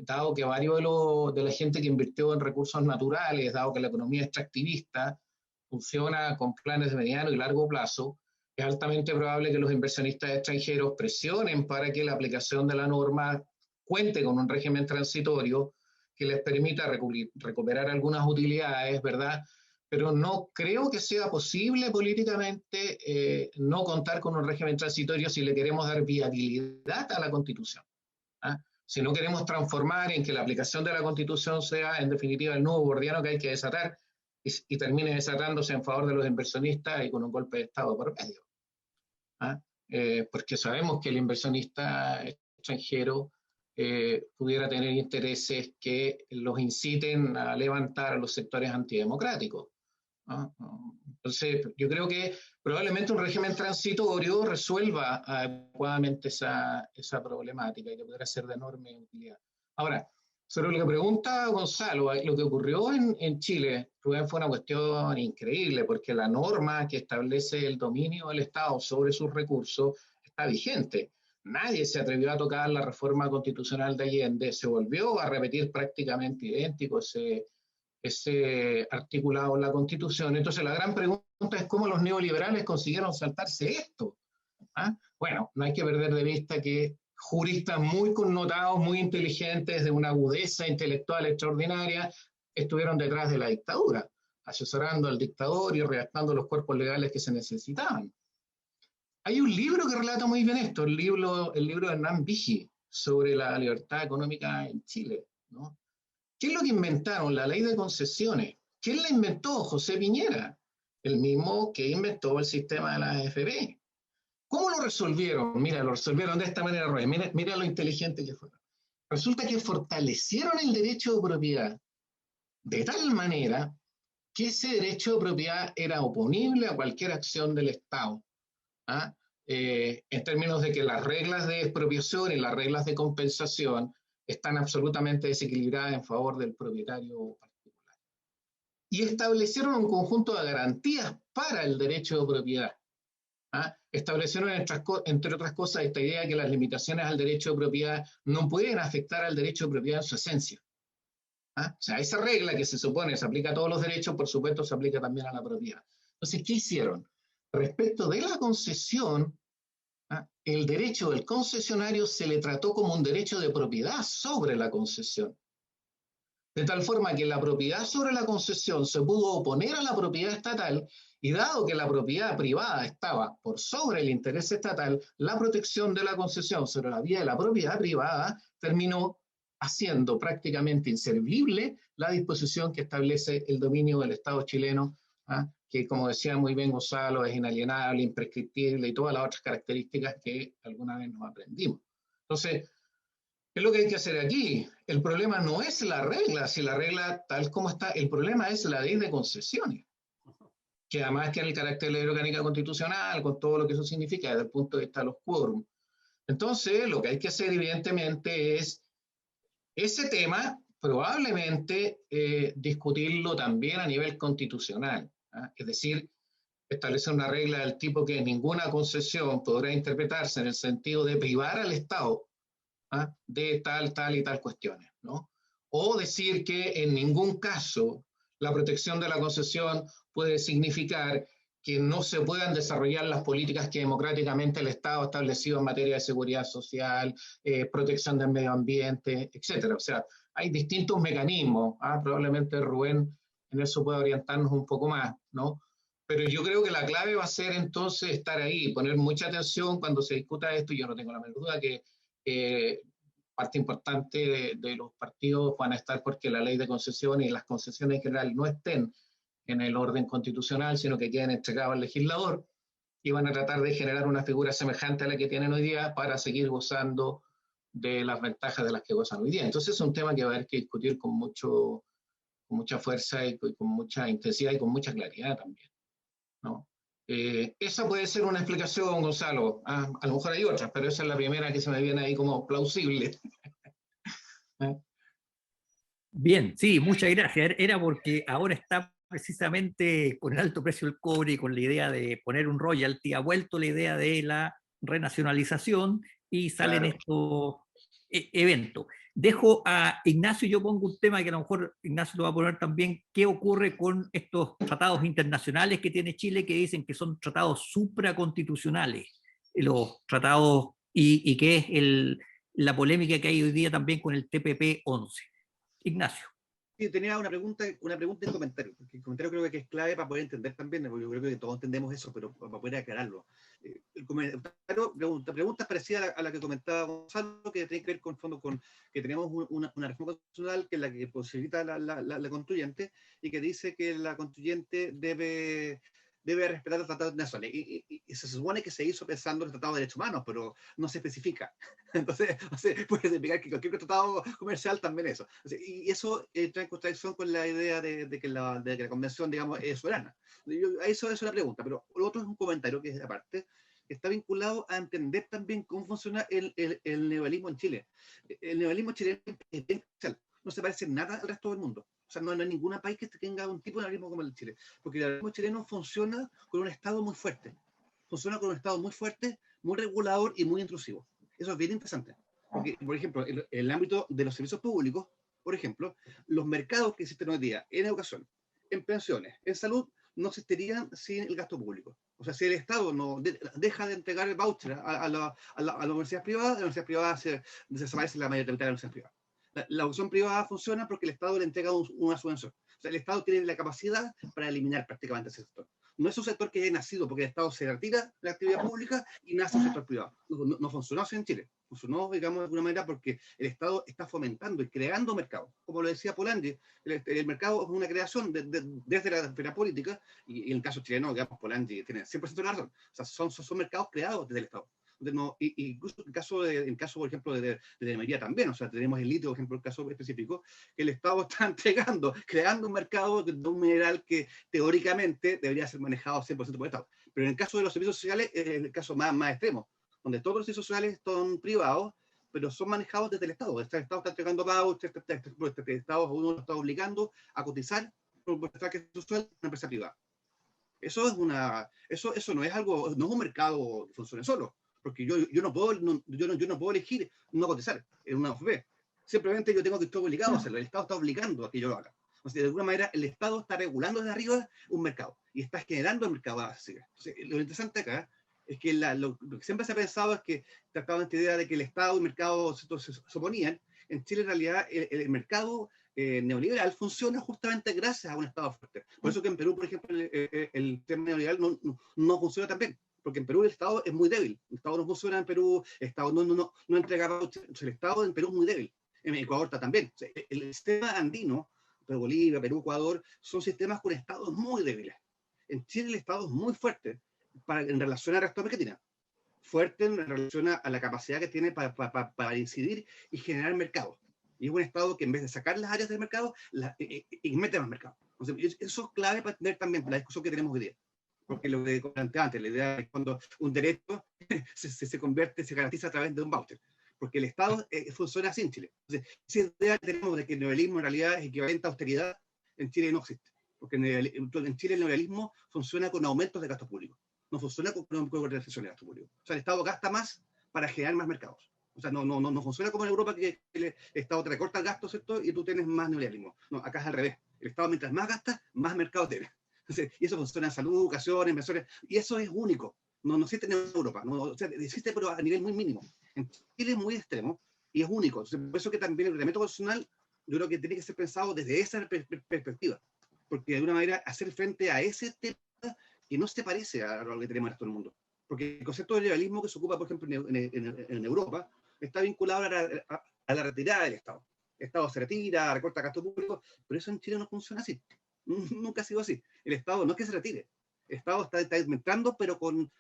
dado que varios de la gente que invirtió en recursos naturales, dado que la economía extractivista funciona con planes de mediano y largo plazo, es altamente probable que los inversionistas extranjeros presionen para que la aplicación de la norma cuente con un régimen transitorio que les permita recuperar algunas utilidades, ¿verdad? Pero no creo que sea posible políticamente no contar con un régimen transitorio si le queremos dar viabilidad a la Constitución. Si no queremos transformar en que la aplicación de la Constitución sea, en definitiva, el nudo gordiano que hay que desatar y termine desatándose en favor de los inversionistas y con un golpe de Estado por medio. Porque sabemos que el inversionista extranjero pudiera tener intereses que los inciten a levantar a los sectores antidemocráticos. Entonces, yo creo que probablemente un régimen transitorio resuelva adecuadamente esa problemática y que podrá ser de enorme utilidad. Ahora, sobre lo que pregunta Gonzalo, lo que ocurrió en Chile, Rubén, fue una cuestión increíble, porque la norma que establece el dominio del Estado sobre sus recursos está vigente. Nadie se atrevió a tocar la reforma constitucional de Allende, se volvió a repetir prácticamente idéntico ese articulado en la Constitución. Entonces la gran pregunta es cómo los neoliberales consiguieron saltarse esto. Bueno, no hay que perder de vista que juristas muy connotados, muy inteligentes, de una agudeza intelectual extraordinaria, estuvieron detrás de la dictadura, asesorando al dictador y redactando los cuerpos legales que se necesitaban. Hay un libro que relata muy bien esto, el libro de Hernán Vigi, sobre la libertad económica en Chile, ¿no? ¿Qué es lo que inventaron? La ley de concesiones. ¿Quién la inventó? José Piñera, el mismo que inventó el sistema de la AFP. ¿Cómo lo resolvieron? Mira, lo resolvieron de esta manera, Rubén. Mira lo inteligente que fueron. Resulta que fortalecieron el derecho de propiedad de tal manera que ese derecho de propiedad era oponible a cualquier acción del Estado, ¿ah? En términos de que las reglas de expropiación y las reglas de compensación están absolutamente desequilibradas en favor del propietario particular. Y establecieron un conjunto de garantías para el derecho de propiedad. ¿Ah? Establecieron, entre otras cosas, esta idea de que las limitaciones al derecho de propiedad no pueden afectar al derecho de propiedad en su esencia. ¿Ah? O sea, esa regla que se supone se aplica a todos los derechos, por supuesto, se aplica también a la propiedad. Entonces, ¿qué hicieron? Respecto de la concesión, ¿ah? El derecho del concesionario se le trató como un derecho de propiedad sobre la concesión. De tal forma que la propiedad sobre la concesión se pudo oponer a la propiedad estatal, y dado que la propiedad privada estaba por sobre el interés estatal, la protección de la concesión sobre la vía de la propiedad privada terminó haciendo prácticamente inservible la disposición que establece el dominio del Estado chileno, ¿ah? Que, como decía muy bien Gonzalo, es inalienable, imprescriptible y todas las otras características que alguna vez nos aprendimos. Entonces, ¿qué es lo que hay que hacer aquí? El problema no es la regla, si la regla tal como está, el problema es la ley de concesiones, que además tiene el carácter de ley orgánica constitucional, con todo lo que eso significa desde el punto de vista de los quórum. Entonces, lo que hay que hacer evidentemente es ese tema, probablemente discutirlo también a nivel constitucional, ¿ah? Es decir, establecer una regla del tipo que ninguna concesión podrá interpretarse en el sentido de privar al Estado, ¿ah? De tal y tal cuestiones, ¿no? O decir que en ningún caso la protección de la concesión puede significar que no se puedan desarrollar las políticas que democráticamente el Estado ha establecido en materia de seguridad social, protección del medio ambiente, etcétera. O sea, hay distintos mecanismos, ¿ah? Probablemente Rubén en eso puede orientarnos un poco más, ¿no? Pero yo creo que la clave va a ser entonces estar ahí, poner mucha atención cuando se discuta esto, y yo no tengo la menor duda que parte importante de los partidos van a estar porque la ley de concesiones y las concesiones en general no estén en el orden constitucional, sino que queden entregados al legislador, y van a tratar de generar una figura semejante a la que tienen hoy día para seguir gozando de las ventajas de las que gozan hoy día. Entonces es un tema que va a haber que discutir con mucha fuerza y con mucha intensidad y con mucha claridad también, ¿no? Esa puede ser una explicación, Gonzalo. A lo mejor hay otras, pero esa es la primera que se me viene ahí como plausible. Bien, sí, muchas gracias. Era porque ahora está precisamente con el alto precio del cobre y con la idea de poner un royalty, ha vuelto la idea de la renacionalización y salen Claro. estos eventos. Dejo a Ignacio, yo pongo un tema que a lo mejor Ignacio lo va a poner también: ¿qué ocurre con estos tratados internacionales que tiene Chile, que dicen que son tratados supraconstitucionales, los tratados, y que es la polémica que hay hoy día también con el TPP-11? Ignacio. Sí, tenía una pregunta y un comentario, porque el comentario creo que es clave para poder entender también, porque yo creo que todos entendemos eso, pero para poder aclararlo. El comentario, pregunta parecida a la que comentaba Gonzalo, que tiene que ver con fondo con que tenemos una reforma constitucional que es la que posibilita la constituyente, y que dice que la constituyente debe respetar los tratados internacionales. Y se supone que se hizo pensando en el Tratado de Derechos Humanos, pero no se especifica. Entonces, puede significar que cualquier tratado comercial también eso. Y eso entra en contradicción con la idea de que la convención, digamos, es soberana. Eso es una pregunta, pero lo otro es un comentario que es aparte, que está vinculado a entender también cómo funciona el neoliberalismo en Chile. El neoliberalismo chileno es bien especial. No se parece en nada al resto del mundo. O sea, no hay ningún país que tenga un tipo de neoliberalismo como el de Chile. Porque el neoliberalismo chileno funciona con un Estado muy fuerte. Funciona con un Estado muy fuerte, muy regulador y muy intrusivo. Eso es bien interesante. Porque, por ejemplo, en el ámbito de los servicios públicos, por ejemplo, los mercados que existen hoy día en educación, en pensiones, en salud, no existirían sin el gasto público. O sea, si el Estado no deja de entregar el voucher a las universidades privadas, se desaparece la mayoría de las universidades privadas. La opción privada funciona porque el Estado le entrega una subvención. O sea, el Estado tiene la capacidad para eliminar prácticamente ese sector. No es un sector que haya nacido porque el Estado se retira de la actividad pública y nace un sector privado. No funcionó así en Chile. Funcionó, digamos, de alguna manera porque el Estado está fomentando y creando mercados. Como lo decía Polanyi, el mercado es una creación desde la esfera política, y en el caso chileno, digamos, Polanyi tiene 100% de la razón. O sea, son mercados creados desde el Estado. No, incluso en el caso, por ejemplo, de minería también, o sea, tenemos el litio, por ejemplo, el caso específico, que el Estado está creando un mercado de un mineral que teóricamente debería ser manejado 100% por el Estado. Pero en el caso de los servicios sociales es el caso más extremo, donde todos los servicios sociales son privados, pero son manejados desde el Estado. El Estado está entregando pagos, el Estado uno lo está obligando a cotizar por prestar que social a una empresa privada. Eso no es algo, no es un mercado que funcione solo. Porque yo no puedo elegir no cotizar en una AFP. Simplemente yo tengo que estar obligado a hacerlo. El Estado está obligando a que yo lo haga. O sea, de alguna manera, el Estado está regulando desde arriba un mercado y está generando el mercado. Entonces, lo interesante acá es que lo que siempre se ha pensado es que trataban esta idea de que el Estado y el mercado se oponían. En Chile, en realidad, el mercado neoliberal funciona justamente gracias a un Estado fuerte. Por eso que en Perú, por ejemplo, el tema neoliberal no funciona tan bien. Porque en Perú el Estado es muy débil. El Estado no funciona en Perú, el Estado no entrega pagos. El Estado en Perú es muy débil. En Ecuador está también. O sea, el sistema andino, Bolivia, Perú, Ecuador, son sistemas con estados muy débiles. En Chile el Estado es muy fuerte en relación al resto de Argentina. Fuerte en relación a la capacidad que tiene para incidir y generar mercados. Y es un Estado que en vez de sacar las áreas del mercado, mete más mercado. Entonces, eso es clave para entender también la discusión que tenemos hoy día. Porque lo que comenté antes, la idea es cuando un derecho se garantiza a través de un voucher. Porque el Estado funciona así en Chile. Entonces, esa idea que tenemos de que el neoliberalismo en realidad es equivalente a austeridad, en Chile no existe. Porque en Chile el neoliberalismo funciona con aumentos de gastos públicos. No funciona con restricciones de gastos públicos. O sea, el Estado gasta más para generar más mercados. O sea, no funciona como en Europa, que el Estado te recorta el gasto, ¿cierto? Y tú tienes más neoliberalismo. No, acá es al revés. El Estado, mientras más gasta, más mercados tiene. Y eso funciona en salud, educación, inversiones, y eso es único. No existe en Europa, o sea, existe pero a nivel muy mínimo. En Chile es muy extremo y es único. Entonces, por eso que también el reglamento constitucional yo creo que tiene que ser pensado desde esa perspectiva, porque de alguna manera hacer frente a ese tema que no se parece a lo que tenemos en todo el mundo. Porque el concepto de liberalismo que se ocupa, por ejemplo, en Europa, está vinculado a la retirada del Estado. El Estado se retira, recorta gastos públicos, pero eso en Chile no funciona así. Nunca ha sido así. El Estado no es que se retire. El Estado está aumentando, pero con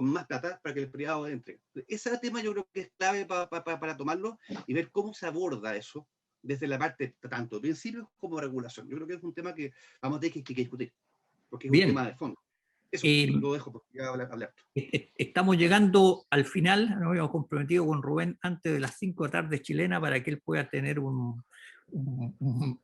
más plata para que el privado entre. Ese tema yo creo que es clave para tomarlo y ver cómo se aborda eso desde la parte tanto de principios como de regulación. Yo creo que es un tema que vamos a tener que discutir, porque es un tema de fondo. Eso lo dejo porque ya hablar. Estamos llegando al final. Nos habíamos comprometido con Rubén antes de las 5 de la tarde chilena para que él pueda tener un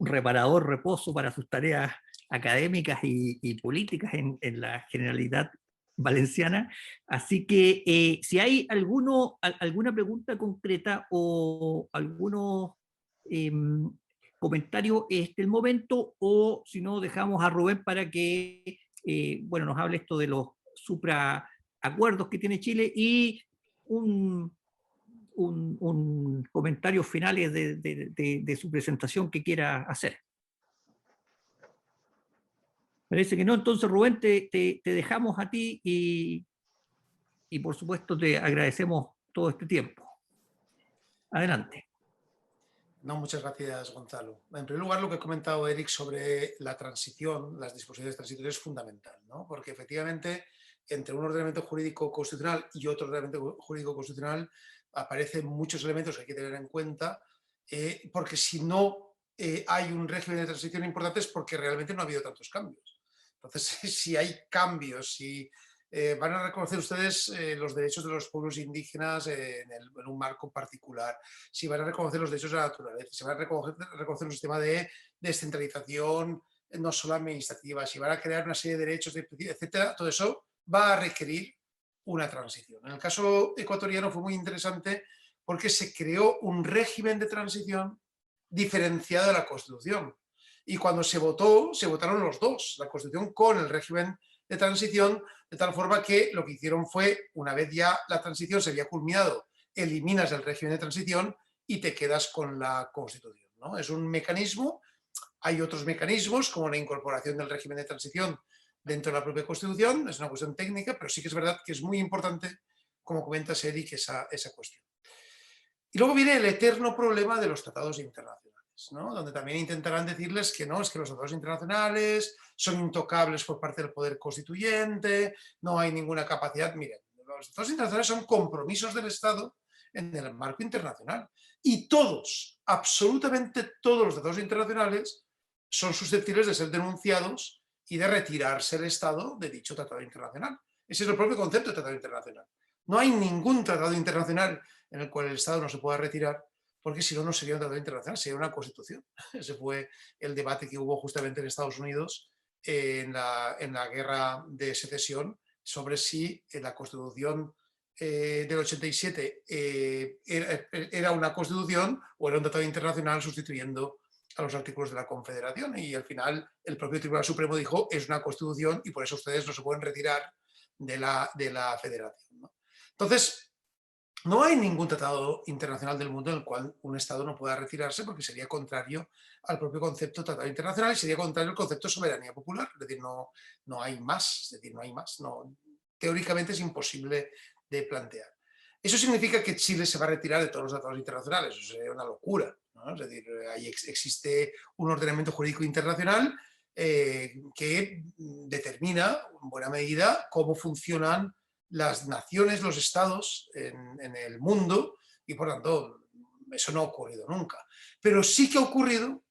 reparador reposo para sus tareas académicas y políticas en la Generalidad Valenciana. Así que si hay alguna pregunta concreta o algunos comentarios, este es el momento, o si no, dejamos a Rubén para que nos hable esto de los supraacuerdos que tiene Chile y un comentario final de su presentación que quiera hacer. Parece que no. Entonces, Rubén, te dejamos a ti y por supuesto te agradecemos todo este tiempo. Adelante. No, muchas gracias, Gonzalo. En primer lugar, lo que ha comentado Eric sobre la transición, las disposiciones transitorias es fundamental, ¿no? Porque efectivamente entre un ordenamiento jurídico constitucional y otro ordenamiento jurídico constitucional aparecen muchos elementos que hay que tener en cuenta, porque si no hay un régimen de transición importante es porque realmente no ha habido tantos cambios. Entonces, si hay cambios, si van a reconocer ustedes los derechos de los pueblos indígenas en un marco particular, si van a reconocer los derechos de la naturaleza, si van a reconocer un sistema de descentralización no solo administrativa, si van a crear una serie de derechos, etcétera, todo eso va a requerir una transición. En el caso ecuatoriano fue muy interesante porque se creó un régimen de transición diferenciado de la Constitución. Y cuando se votó, se votaron los dos, la Constitución con el régimen de transición, de tal forma que lo que hicieron fue, una vez ya la transición se había culminado, eliminas el régimen de transición y te quedas con la Constitución, ¿no? Es un mecanismo. Hay otros mecanismos, como la incorporación del régimen de transición dentro de la propia Constitución, es una cuestión técnica, pero sí que es verdad que es muy importante, como comentas, Eric, esa cuestión. Y luego viene el eterno problema de los tratados internacionales, ¿no? Donde también intentarán decirles que no, es que los tratados internacionales son intocables por parte del poder constituyente, no hay ninguna capacidad. Miren, los tratados internacionales son compromisos del Estado en el marco internacional. Y todos, absolutamente todos los tratados internacionales son susceptibles de ser denunciados y de retirarse el Estado de dicho tratado internacional. Ese es el propio concepto de tratado internacional. No hay ningún tratado internacional en el cual el Estado no se pueda retirar, porque si no, no sería un tratado internacional, sería una constitución. Ese fue el debate que hubo justamente en Estados Unidos en la guerra de secesión sobre si la Constitución del 87 era una constitución o era un tratado internacional sustituyendo a los artículos de la Confederación, y al final el propio Tribunal Supremo dijo es una constitución y por eso ustedes no se pueden retirar de la federación, ¿no? Entonces, no hay ningún tratado internacional del mundo en el cual un Estado no pueda retirarse, porque sería contrario al propio concepto de tratado internacional y sería contrario al concepto de soberanía popular. Es decir, no hay más. Es decir, no hay más. No, teóricamente es imposible de plantear. Eso significa que Chile se va a retirar de todos los tratados internacionales. Eso sería una locura, ¿no? Es decir, ahí existe un ordenamiento jurídico internacional que determina en buena medida cómo funcionan las naciones, los estados en el mundo, y por tanto eso no ha ocurrido nunca. Pero sí que ha ocurrido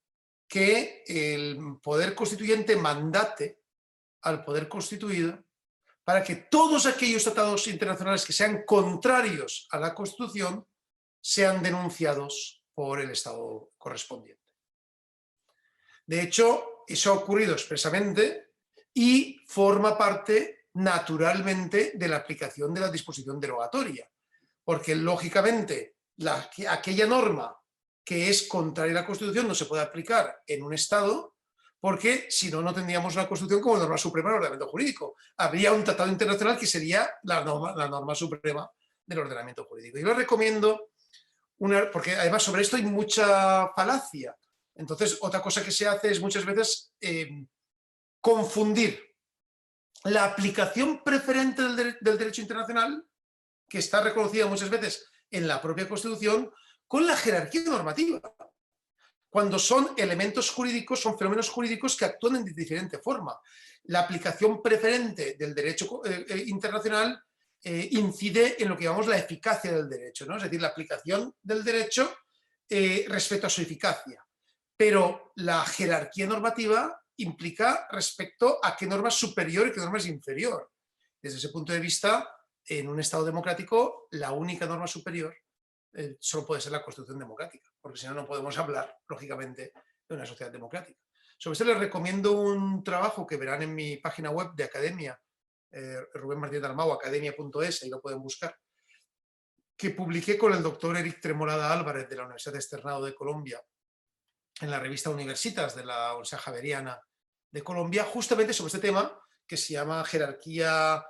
que el poder constituyente mandate al poder constituido para que todos aquellos tratados internacionales que sean contrarios a la Constitución sean denunciados por el Estado correspondiente. De hecho, eso ha ocurrido expresamente y forma parte naturalmente de la aplicación de la disposición derogatoria, porque lógicamente aquella norma que es contraria a la Constitución no se puede aplicar en un Estado, porque si no, no tendríamos una Constitución como norma suprema del ordenamiento jurídico. Habría un tratado internacional que sería la norma suprema del ordenamiento jurídico. Yo les recomiendo, porque además sobre esto hay mucha falacia. Entonces, otra cosa que se hace es muchas veces confundir la aplicación preferente del derecho internacional, que está reconocida muchas veces en la propia Constitución, con la jerarquía normativa. Cuando son elementos jurídicos, son fenómenos jurídicos que actúan de diferente forma. La aplicación preferente del derecho internacional incide en lo que llamamos la eficacia del derecho, ¿no? Es decir, la aplicación del derecho respecto a su eficacia. Pero la jerarquía normativa implica respecto a qué norma es superior y qué norma es inferior. Desde ese punto de vista, en un Estado democrático, la única norma superior solo puede ser la Constitución democrática, porque si no, no podemos hablar, lógicamente, de una sociedad democrática. Sobre esto les recomiendo un trabajo que verán en mi página web de Academia, Rubén Martínez Dalmau, academia.es, ahí lo pueden buscar, que publiqué con el doctor Eric Tremolada Álvarez de la Universidad Externado de Colombia, en la revista Universitas de la Universidad Javeriana de Colombia, justamente sobre este tema que se llama jerarquía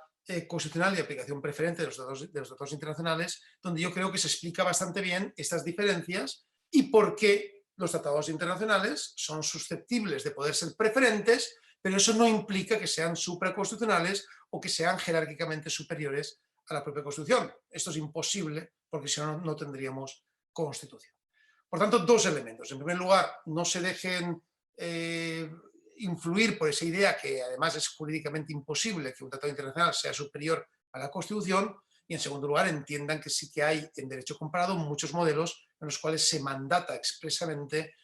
constitucional y aplicación preferente de los tratados internacionales, donde yo creo que se explica bastante bien estas diferencias y por qué los tratados internacionales son susceptibles de poder ser preferentes, pero eso no implica que sean supraconstitucionales o que sean jerárquicamente superiores a la propia Constitución. Esto es imposible porque si no, no tendríamos Constitución. Por tanto, dos elementos. En primer lugar, no se dejen influir por esa idea que además es jurídicamente imposible que un tratado internacional sea superior a la Constitución, y en segundo lugar entiendan que sí que hay en derecho comparado muchos modelos en los cuales se mandata expresamente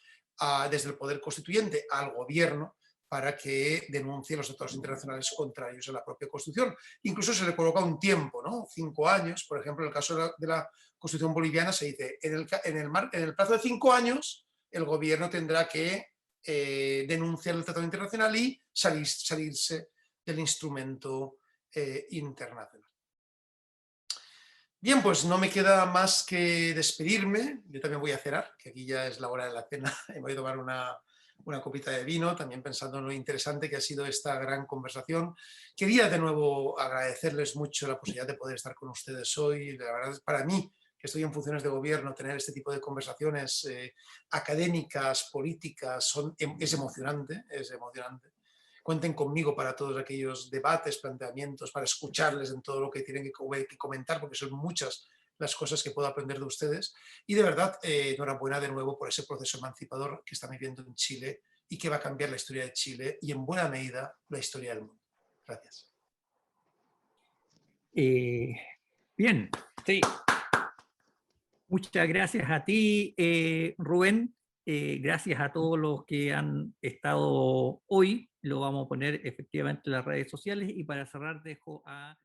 desde el poder constituyente al gobierno para que denuncie los tratados internacionales contrarios a la propia Constitución. Incluso se le coloca un tiempo, ¿no? 5 años, por ejemplo, en el caso de la Constitución boliviana se dice, en el plazo de 5 años el gobierno tendrá que denunciar el tratado internacional y salirse del instrumento internacional. Bien, pues no me queda más que despedirme. Yo también voy a cenar, que aquí ya es la hora de la cena. Me voy a tomar una copita de vino, también pensando en lo interesante que ha sido esta gran conversación. Quería de nuevo agradecerles mucho la posibilidad de poder estar con ustedes hoy. La verdad es para mí, que estoy en funciones de gobierno, tener este tipo de conversaciones académicas, políticas, es emocionante, es emocionante. Cuenten conmigo para todos aquellos debates, planteamientos, para escucharles en todo lo que tienen que comentar, porque son muchas las cosas que puedo aprender de ustedes. Y de verdad, enhorabuena de nuevo por ese proceso emancipador que están viviendo en Chile y que va a cambiar la historia de Chile y en buena medida la historia del mundo. Gracias. Bien, sí. Muchas gracias a ti, Rubén. Gracias a todos los que han estado hoy. Lo vamos a poner efectivamente en las redes sociales. Y para cerrar, dejo a